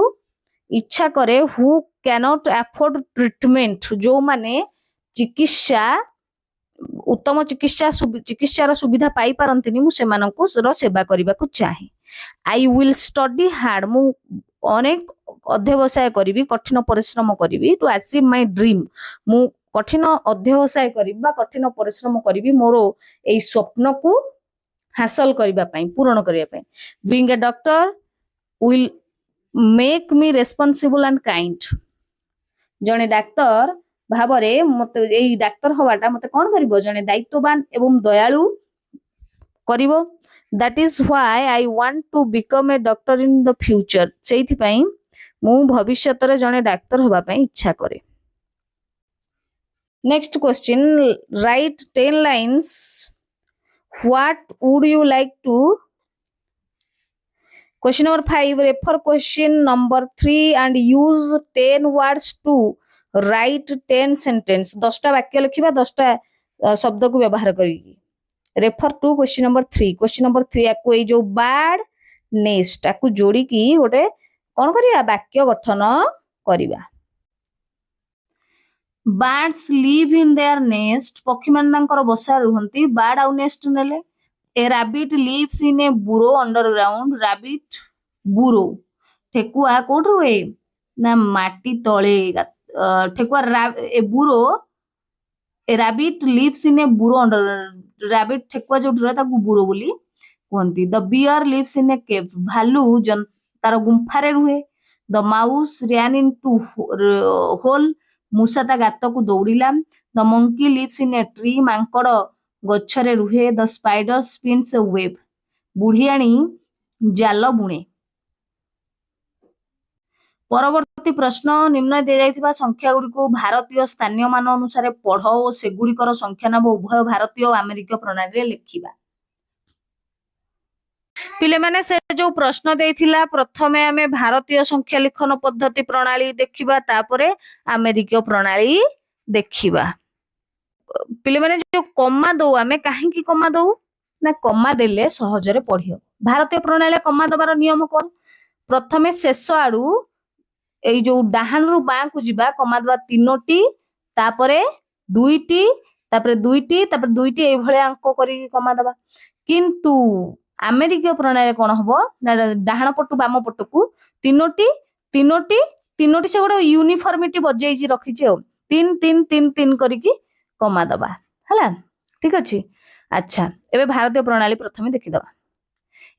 ଇଚ୍ଛା କରେ। who cannot afford treatment. ଯୋଉମାନେ ଉତ୍ତମ ଚିକିତ୍ସାର ସୁବିଧା ପାଇପାରନ୍ତିନି, ମୁଁ ସେମାନଙ୍କୁ ସେବା କରିବାକୁ ଚାହେଁ। I will study hard. ମୁଁ ଅନେକ ଅଧ୍ୟବସାୟ କରିବି, କଠିନ ପରିଶ୍ରମ କରିବି to achieve my dream. ମୁଁ କଠିନ ଅଧ୍ୟବସାୟ କରିବି ବା କଠିନ ପରିଶ୍ରମ କରିବି ମୋର ଏଇ ସ୍ୱପ୍ନକୁ ହାସଲ କରିବା ପାଇଁ, ପୂରଣ କରିବା ପାଇଁ। Being a doctor will make me responsible and kind. ଜଣେ ଡାକ୍ତର ଭାବରେ ମତେ ଏଇ ଡାକ୍ତର ହବାଟା ମତେ କଣ କରିବ? ଜଣେ ଦାୟିତ୍ୱବାନ ଏବଂ ଦୟାଳୁ କରିବ। That is why I want to become a doctor in the future. ସେଇଥିପାଇଁ ମୁଁ ଭବିଷ୍ୟତରେ ଜଣେ ଡାକ୍ତର ହେବା ପାଇଁ ଇଚ୍ଛା କରେ। Next question, write 10 lines. What would you like to? Question number 5, refer question number 3 and use 10 words to write 10 sentence. 10ଟା ବାକ୍ୟ ଲେଖିବା, 10ଟା ଶବ୍ଦକୁ ବ୍ୟବହାର କରିକି। Refer to question number 3. Question number 3 ଆକୁ ଏଇ ଯୋଉ bird nest ଆକୁ ଯୋଡ଼ିକି ଗୋଟେ କଣ କରିବା? ବାକ୍ୟ ଗଠନ କରିବା। Birds live in their nest. ପକ୍ଷୀମାନେ ତାଙ୍କର ବସାରେ ରୁହନ୍ତି। bird ଆଉ nest ନେଲେ। A rabbit lives in a burrow underground. rabbit burrow, ଠେକୁଆ କୋଉଠି ରୁହେ? ନା ମାଟି ତଳେ। ଠେକୁଆ a burrow, a rabbit lives in a burrow underground. rabbit ଠେକୁଆ ଯୋଉଠି ରୁହେ ତାକୁ burrow ବୋଲି କୁହନ୍ତି। The bear lives in a cave. ଭାଲୁ ତାର ଗୁମ୍ଫାରେ ରୁହେ। The mouse ran into hole. ମୂଷା ତା ଗାତକୁ ଦୌଡ଼ିଲା। The monkey lives in a tree. ମାଙ୍କଡ ଗଛରେ ରୁହେ। The spider spins a web. ବୁଢିଆଣୀ ଜାଲ ବୁଣେ। ପରବର୍ତ୍ତୀ ପ୍ରଶ୍ନ, ନିମ୍ନ ଦିଆଯାଇଥିବା ସଂଖ୍ୟା ଗୁଡ଼ିକୁ ଭାରତୀୟ ସ୍ଥାନୀୟ ମାନ ଅନୁସାରେ ପଢ ଓ ସେଗୁଡ଼ିକର ସଂଖ୍ୟା ନାମ ଉଭୟ ଭାରତୀୟ ଓ ଆମେରିକୀୟ ପ୍ରଣାଳୀରେ ଲେଖିବା। ପିଲାମାନେ ସେ ଯୋଉ ପ୍ରଶ୍ନ ଦେଇଥିଲା, ପ୍ରଥମେ ଆମେ ଭାରତୀୟ ସଂଖ୍ୟା ଲିଖନ ପଦ୍ଧତି ପ୍ରଣାଳୀ ଦେଖିବା, ତାପରେ ଆମେରିକୀୟ ପ୍ରଣାଳୀ ଦେଖିବା। ପିଲାମାନେ ଯୋଉ କମା ଦଉ, ଆମେ କାହିଁକି କମା ଦଉ? ନା କମା ଦେଲେ ସହଜରେ ପଢିବ। ଭାରତୀୟ ପ୍ରଣାଳୀରେ କମା ଦବାର ନିୟମ କଣ? ପ୍ରଥମେ ଶେଷ ଆଡୁ ଏଇ ଯୋଉ ଡାହାଣରୁ ବାଁକୁ ଯିବା, କମା ଦବା 3ଟି, ତାପରେ 2ଟି, ତାପରେ 2ଟି, ତାପରେ 2ଟି, ଏଇଭଳିଆ ଅଙ୍କ କରିକି କମା ଦବା। କିନ୍ତୁ ଆମେରିକୀୟ ପ୍ରଣାଳୀରେ କଣ ହବ? ନା ଡାହାଣ ପଟୁ ବାମ ପଟକୁ 3ଟି, 3ଟି, 3ଟି, ସେ ଗୋଟେ ୟୁନିଫର୍ମିଟି ବଜେଇଛି ରଖିଛି ଆଉ 3 3 3 3 କରିକି କମା ଦବା। ହେଲା, ଠିକ ଅଛି। ଆଚ୍ଛା, ଏବେ ଭାରତୀୟ ପ୍ରଣାଳୀ ପ୍ରଥମେ ଦେଖିଦବା।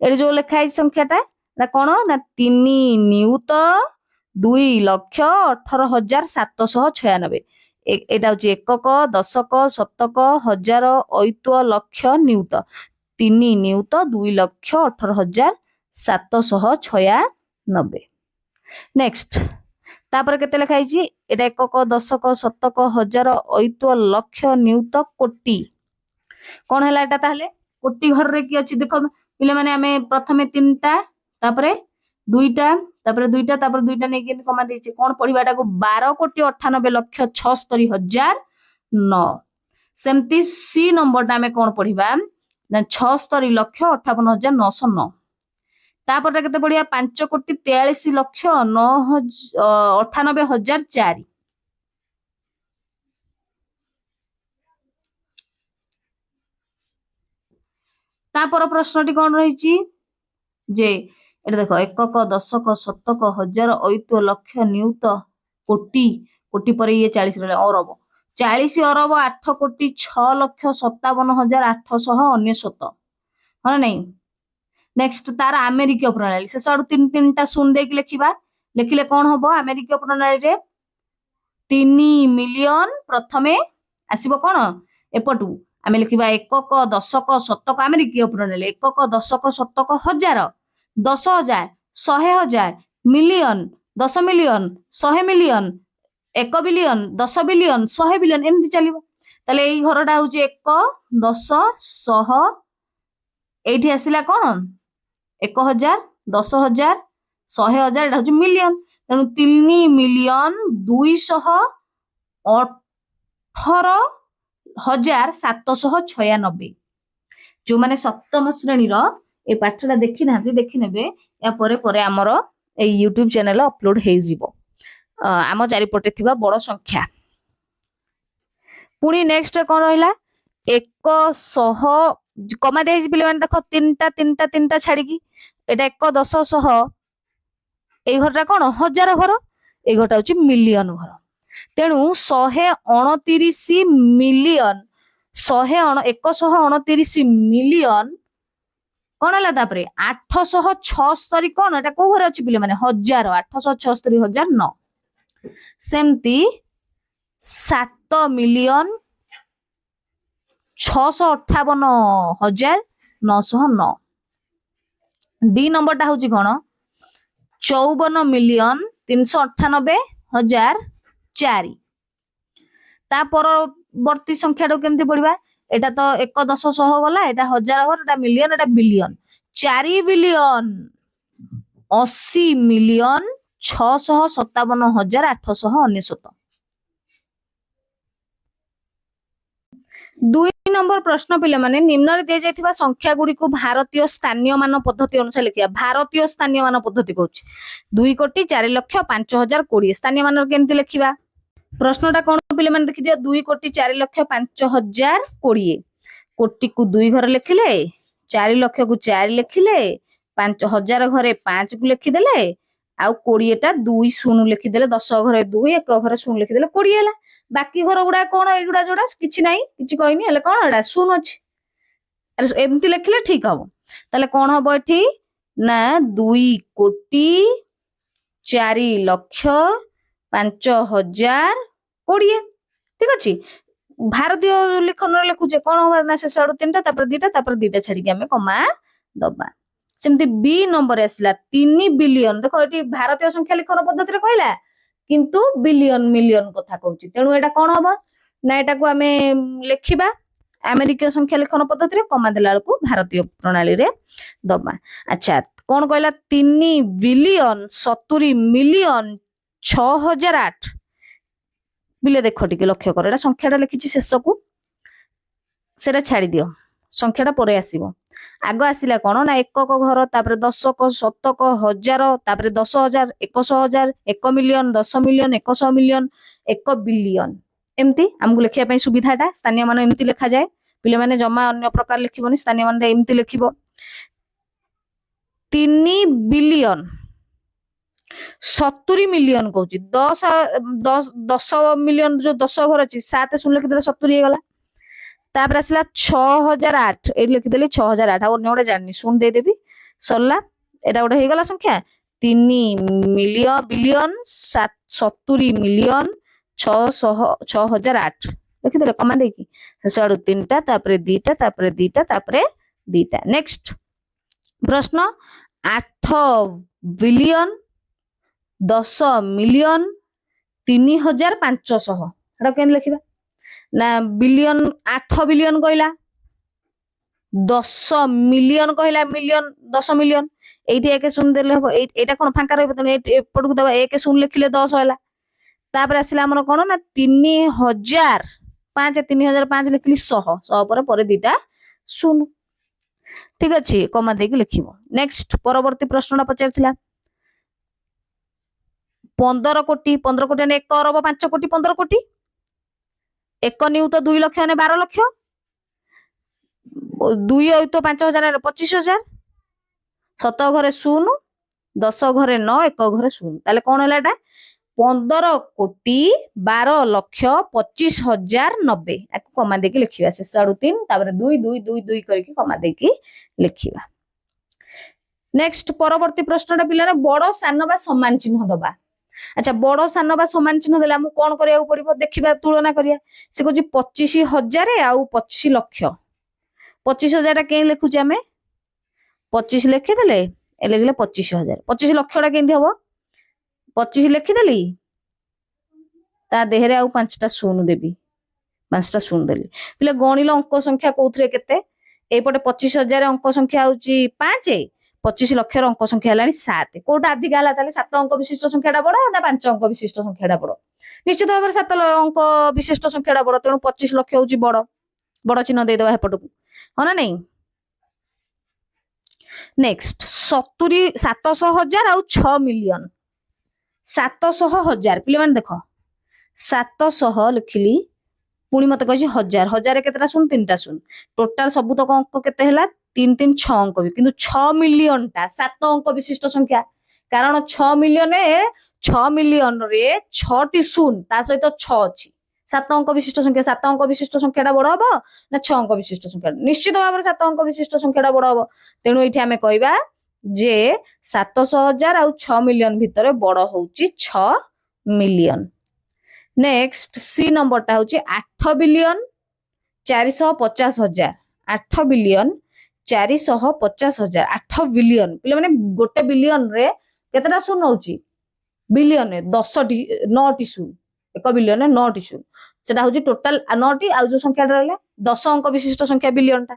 ଏଠି ଯୋଉ ଲେଖା ହେଇଛି ସଂଖ୍ୟାଟା ନା କଣ? ନା 3 ନିୟୁତ 2,18,796। ଏଇଟା ହଉଛି ଏକକ, ଦଶକ, ଶତକ, ହଜାର, ଐତ୍ୱ, ଲକ୍ଷ, ନିୟୁତ। 3 ନିୟୁତ 2,18,796। ନେକ୍ସଟ, ତାପରେ କେତେ ଲେଖା ହେଇଛି? ଏଇଟା ଏକକ, ଦଶକ, ଶତକ, ହଜାର, ଐତ୍ୱ, ଲକ୍ଷ, ନିୟୁତ, କୋଟି। କଣ ହେଲା ଏଟା ତାହେଲେ? कोटी घर रे कि अछि देखो पिले माने आमे प्रथमे 3टा तापरे 2टा तापरे 2टा तापरे 2टा नै कि कमा देछि कोन पढिबाटा को 12,98,600,009 सेमती सी नंबरटा आमे कोन पढिबा ना 76,58,909 तापर केते पढिया 5,43,09,98,004 तापर प्रश्नटी कोन रहिछि जे एटा देखो एकक दशक शतक हजार ऐत लक्ष नियुत कोटी कोटी पर ये 40 रे अरब 40 अरब 8 कोटी 6,57,899 हाँ नहीं नेक्स्ट तार अमेरिकीय प्रणाली से सब तीन तीनटा शून्य देके लिखिबा लिखिले कोन हबो अमेरिकीय प्रणाली रे 3,000,000 प्रथमे आसीबो कोन एपटू आमे लिखिबा एकक दशक शतक अमेरिकीय प्रणाली एकक दशक शतक हजार 10,000 100,000 million 10 million 100 million 1 billion 10 billion 100 billion एमती चलिबो ताले एई घरटा होची 1 10 100 एठी आसिला कोन 1,000 10,000 100,000 एटा होची मिलियन तेनु 3,218,796 जो माने सप्तम श्रेणी रो ए पाठटा देखि नाथि देखि नेबे या परे परे हमर ए YouTube चैनल अपलोड हे जिवो आम चारिपटे थिबा बड़ संख्या पुणी नेक्स्ट कोन रहिला 100 कमा दे पिले माने देखो तीनटा तीनटा तीनटा छाडी की एटा 1 10 100 ए घरटा कोन हजार घर ए घरटा होची मिलियन घर तेनु 129 मिलियन 129 मिलियन कोन हला तापरे 876 कोन एटा को घर अछि पिले माने हजार 876,009 सेमती 7 मिलियन 658,909 डी नंबरटा होची कोन 54 मिलियन 398,004 ता परवर्ती संख्याटा केमती पढिबा एटा तो 1 10 100 गला एटा हजार घर एटा मिलियन एटा बिलियन 4 बिलियन 80 मिलियन 657,899 दुई नंबर प्रश्न पिले माने निम्न रे दे जायथिबा संख्या गुडी को भारतीय स्थानीय मान पद्धति अनुसार लिखिया भारतीय स्थानीय मान पद्धति कहूछ 2 कोटी 4 लक्ष 5,020 स्थानीय मान केमती लिखिबा प्रश्नटा कोन पिले माने देखि दिया 2 कोटी 4 लक्ष 5,020 कोटी को 2 घर लिखिले 4 लक्ष को 4 लिखिले 5,000 घरे 5 को लिखि देले आउ 20 टा 2 शून्य लिखि देले 10 घरे 2 1 घरे शून्य लिखि देले 20 हला बाकी घर गुडा कोन एगुडा जोडा किछि नाही किछि कहनी हले कोन एडा शून्य अछि अरे एमती लिखिले ठीक हबो ताले कोन हबो एठी ना 2 कोटी 4 लक्ष 5,020 ठीक अछि भारतीय लिखन लिखुचे कोन हबा ना से साडू तीनटा तापर दीटा छाडी के हमें कमा दबा सेमती बी नंबर आसला 3 बिलियन देखो एठी भारतीय संख्या लिखन पद्धति रे कहला किंतु बिलियन मिलियन कथा कहूची तेनु एटा कोन हबा ना एटा को हमें लिखिबा अमेरिकीय संख्या लिखन पद्धति रे कमा देला को भारतीय प्रणाली रे दबा अच्छा कोन कहला 3 बिलियन 70 मिलियन 6,008 बिले देखो टिके लक्ष्य कर एटा संख्याटा लिखिछि शेष को सेटा छाडी दियो संख्याटा परे आसीबो आगो आसिला कोन ना एकक घर तापर दशक शतक हजार तापर 10,000 100,000 1 मिलियन 10 मिलियन 100 मिलियन 1 बिलियन एमती हमगु लिखिया पई सुविधाटा स्थानीय मान एमती लिखा जाय पिले माने जमा अन्य प्रकार लिखिबोनी स्थानीय मान एमती लिखिबो 3 बिलियन 70 मिलियन कहूची 10 मिलियन जो 10 घर अछि 7 सुन लिखि देले 70 हे गला तापर आसला 6,008 ए लिखि देली 6,008 और नेडा जानि सुन दे देबी सरला एटा गोटे हे गला संख्या 3 मिलियन बिलियन 70 मिलियन 6,008 लिखि देले कमा दे की साडू तीनटा तापर दीटा नेक्स्ट प्रश्न 8 बिलियन 10 मिलियन 3,500 एटा केन लिखिबा ना बिलियन 8 बिलियन कहला 10 ମିଲିୟନ କହିଲା ମିଲିୟନ 10 ମିଲିୟନ এইটি 1 0 দেলে হবো এইটা কোন ফাঁকা রইব তেଣু এপটକୁ দেবা 1 0 লেখিলে 10 ହେଲା তারপরে আসলে আমার কোন না 3000 5 3005 লেখিলি 100 ପରେ ପରେ ଦିଟା ଶୂନ ঠিক ଅଛି କମା ଦେଇକି ଲେଖିବ ନେକ୍ସଟ ପରବର୍ତ୍ତୀ ପ୍ରଶ୍ନଟା ପଚାରିଥିଲା 15 କୋଟି 15 କୋଟି ମାନେ 1 ଅରବ 5 କୋଟି 15 କୋଟି 1 ନିୟୁତ 2 ଲକ୍ଷ ମାନେ 12 ଲକ୍ଷ 2 ଅୟୁତ 5000 ମାନେ 25000 7 ଘରେ 0 10 ଘରେ 9 1 ଘରେ 0 ତାহলে কোন ହେଲା এটা 15 କୋଟି 12 ଲକ୍ଷ 25,090 ଆକୁ କମା ଦେଇକି ଲେଖିବା ଶେଷ ଆଡୁ 3 ତାପରେ 2 2 2 2 କରିକି କମା ଦେଇକି ଲେଖିବା ନେକ୍ସଟ ପରବର୍ତ୍ତୀ ପ୍ରଶ୍ନଟା ପିଲାରେ ବଡ ସାନ ବା ସମାନ ଚିହ୍ନ ଦବା আচ্ছা বড় সান বা সমান চিহ্ন দেলে আমি কোন করিয়া পড়িব দেখিবা তুলনা করিয়া সে কହୁଛି 25,000 ଆଉ 25 লক্ষ 25,000 টা কেন লিখুছি আমি 25 লিখি দেলে এ লিখলে 25,000 25 লক্ষটা কেমতি হবো 25 লিখিদেলি তা দেহরে আউ 5টা শূন্য দেবি 5টা শূন্য দেলি পিলে গণিল অঙ্ক সংখ্যা কোউথরে কেতে এইপটে 25,000 অঙ্ক সংখ্যা হଉଛି 5 25 লক্ষর অঙ্ক সংখ্যা হলানি 7 কোটা अधिक হলা তাহলে 7 অঙ্ক বিশিষ্ট সংখ্যাটা বড় না 5 অঙ্ক বিশিষ্ট সংখ্যাটা বড় নিশ্চিত ভাবে 7 অঙ্ক বিশিষ্ট সংখ্যাটা বড় তেণু 25 লক্ষ হଉଛି বড় বড় চিহ্ন দেই দেবা হেপটକୁ হনা নাই নেক্সট 70 700,000 ଆଉ 6 মিলিয়ন 700,000 পিলে মানে দেখো 700 লিখিলি পুଣି মতে কইছি 1000 1000 কেতেটা শুন তিনটা শুন টোটাল ସବୁ তক অঙ্ক কেতে হেলা 3 3 6 অঙ্ক কিন্তু 6 মিলিয়নটা 7 অঙ্ক বিশিষ্ট সংখ্যা কারণ 6 মিলিয়নে 6 মিলিয়ন রে 6টি শূন্য তা সহিত 6 ଅଛି 7 অঙ্ক বিশিষ্ট সংখ্যা 7 অঙ্ক বিশিষ্ট সংখ্যাটা বড় হবো না 6 অঙ্ক বিশিষ্ট সংখ্যা নিশ্চিত ভাবে 7 অঙ্ক বিশিষ্ট সংখ্যাটা বড় হবো তেণু এইଠି ଆମେ কইবা যে 700,000 ଆଉ 6 মিলিয়ন ভিতরে বড় হଉଛି 6 মিলিয়ন নেক্সট সি নম্বরটা হচ্ছে 8 বিলিয়ন 450,000 8 বিলিয়ন 450,000 8 বিলিয়ন পিলে মানে গোটে বিলিয়ন রে কেতেটা শূন্য হଉଛି বিলিয়নে 10টি 9টি শূন্য 1 বিলিয়নে 9টি শূন্য সেটা হচ্ছে টোটাল 9টি ଆଉ ଯୋଉ ସଂଖ୍ୟାଟା ରହିଲା 10 ଅଙ୍କ ବିଶିଷ୍ଟ ସଂଖ୍ୟା ବିଲିୟନଟା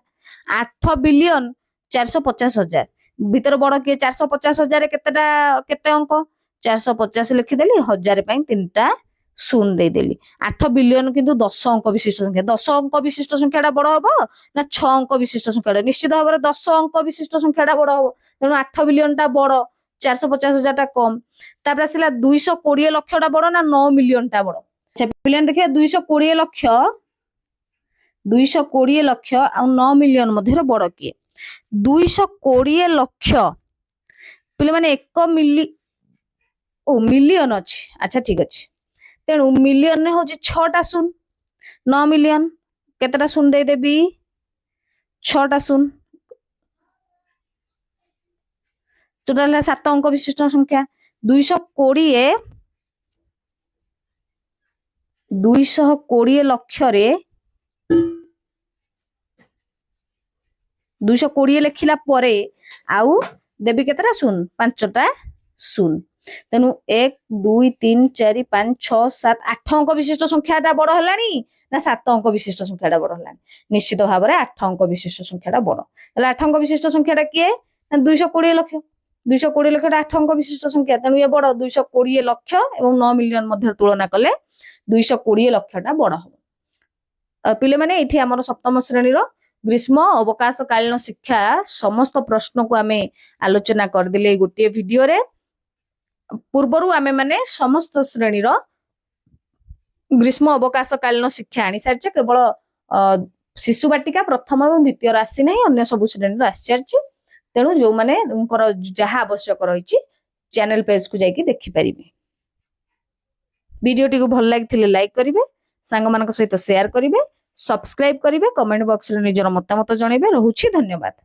8 ବିଲିୟନ 450,000 ଭିତରେ ବଡ କିଏ 450,000 କେତେଟା କେତେ ଅଙ୍କ 450 ଲେଖିଦେଲି 1000 ପାଇଁ ତିନିଟା শূন্য ଦେଇଦେଲି 8 ବିଲିୟନ କିନ୍ତୁ 10 ଅଙ୍କ ବିଶିଷ୍ଟ ସଂଖ୍ୟା 10 ଅଙ୍କ ବିଶିଷ୍ଟ ସଂଖ୍ୟାଟା ବଡ ହବ ନା 6 ଅଙ୍କ ବିଶିଷ୍ଟ ସଂଖ୍ୟାଟା ନିଶ୍ଚିତ ଭାବରେ 10 ଅଙ୍କ ବିଶିଷ୍ଟ ସଂଖ୍ୟାଟା ବଡ ହବ ତେଣୁ 8 ବିଲିୟନଟା ବଡ 450,000 ଟା କମ ତାପରେ ଆସିଲା 220 ଲକ୍ଷଟା ବଡ ନା 9 ମିଲିୟନଟା ବଡ ଆଚ୍ଛା ପିଲାମାନେ ଦେଖିବା 220 ଲକ୍ଷ ଆଉ 9 ମିଲିୟନ ମଧ୍ୟରେ ବଡ କିଏ 220 ଲକ୍ଷ ପିଲାମାନେ 1 ମିଲିୟନ ଅଛି ଆଚ୍ଛା ଠିକ ଅଛି ତେଣୁ ମିଲିୟନ ରେ ହଉଛି 6ଟା ଶୂନ 9 ମିଲିୟନ କେତେଟା ଶୂନ ଦେଇଦେବି 6ଟା ଶୂନ ଟୋଟାଲ 7 ଅଙ୍କ ବିଶିଷ୍ଟ ସଂଖ୍ୟା 220 ଲକ୍ଷରେ 220 ଲେଖିଲା ପରେ ଆଉ ଦେବି କେତେଟା ଶୂନ 5ଟା ଶୂନ ତେଣୁ 1 2 3 4 5 6 7 8 ଅଙ୍କ ବିଶିଷ୍ଟ ସଂଖ୍ୟାଟା ବଡ ହେଲାଣି ନା 7 ଅଙ୍କ ବିଶିଷ୍ଟ ସଂଖ୍ୟାଟା ବଡ ହେଲାଣି ନିଶ୍ଚିତ ଭାବରେ 8 ଅଙ୍କ ବିଶିଷ୍ଟ ସଂଖ୍ୟାଟା ବଡ ତାହେଲେ 8 ଅଙ୍କ ବିଶିଷ୍ଟ ସଂଖ୍ୟାଟା କିଏ ନା 220 ଲକ୍ଷ 220 ଲକ୍ଷଟା 8 ଅଙ୍କ ବିଶିଷ୍ଟ ସଂଖ୍ୟା ତେଣୁ ଏ ବଡ 220 ଲକ୍ଷ ଏବଂ 9 ମିଲିୟନ ମଧ୍ୟରେ ତୁଳନା କଲେ 220 ଲକ୍ଷଟା ବଡ ହବ ପିଲାମାନେ ଏଠି ଆମର ସପ୍ତମ ଶ୍ରେଣୀର ଗ୍ରୀଷ୍ମ ଅବକାଶ କାଳୀନ ଶିକ୍ଷା ସମସ୍ତ ପ୍ରଶ୍ନକୁ ଆମେ ଆଲୋଚନା କରିଦେଲେ এই ଗୋଟିଏ ଭିଡିଓରେ ପୂର୍ବରୁ ଆମେ ମାନେ ସମସ୍ତ ଶ୍ରେଣୀର ଗ୍ରୀଷ୍ମ ଅବକାଶ କାଳୀନ ଶିକ୍ଷା ଆଣି ସାରିଛେ କେବଳ ଶିଶୁ ବାଟିକା ପ୍ରଥମ ଏବଂ ଦ୍ୱିତୀୟର ଆସି ନାହିଁ ଅନ୍ୟ ସବୁ ଶ୍ରେଣୀର ଆସି ସାରିଛି ତେଣୁ ଯୋଉମାନଙ୍କର ଯାହା ଆବଶ୍ୟକ ରହିଛି ଚ୍ୟାନେଲ ପେଜକୁ ଯାଇକି ଦେଖିପାରିବେ ଭିଡିଓଟିକୁ ଭଲ ଲାଗିଥିଲେ ଲାଇକ୍ କରିବେ ସାଙ୍ଗମାନଙ୍କ ସହିତ ସେୟାର କରିବେ ସବସ୍କ୍ରାଇବ କରିବେ କମେଣ୍ଟ ବକ୍ସରେ ନିଜର ମତାମତ ଜଣାଇବେ ରହୁଛି ଧନ୍ୟବାଦ।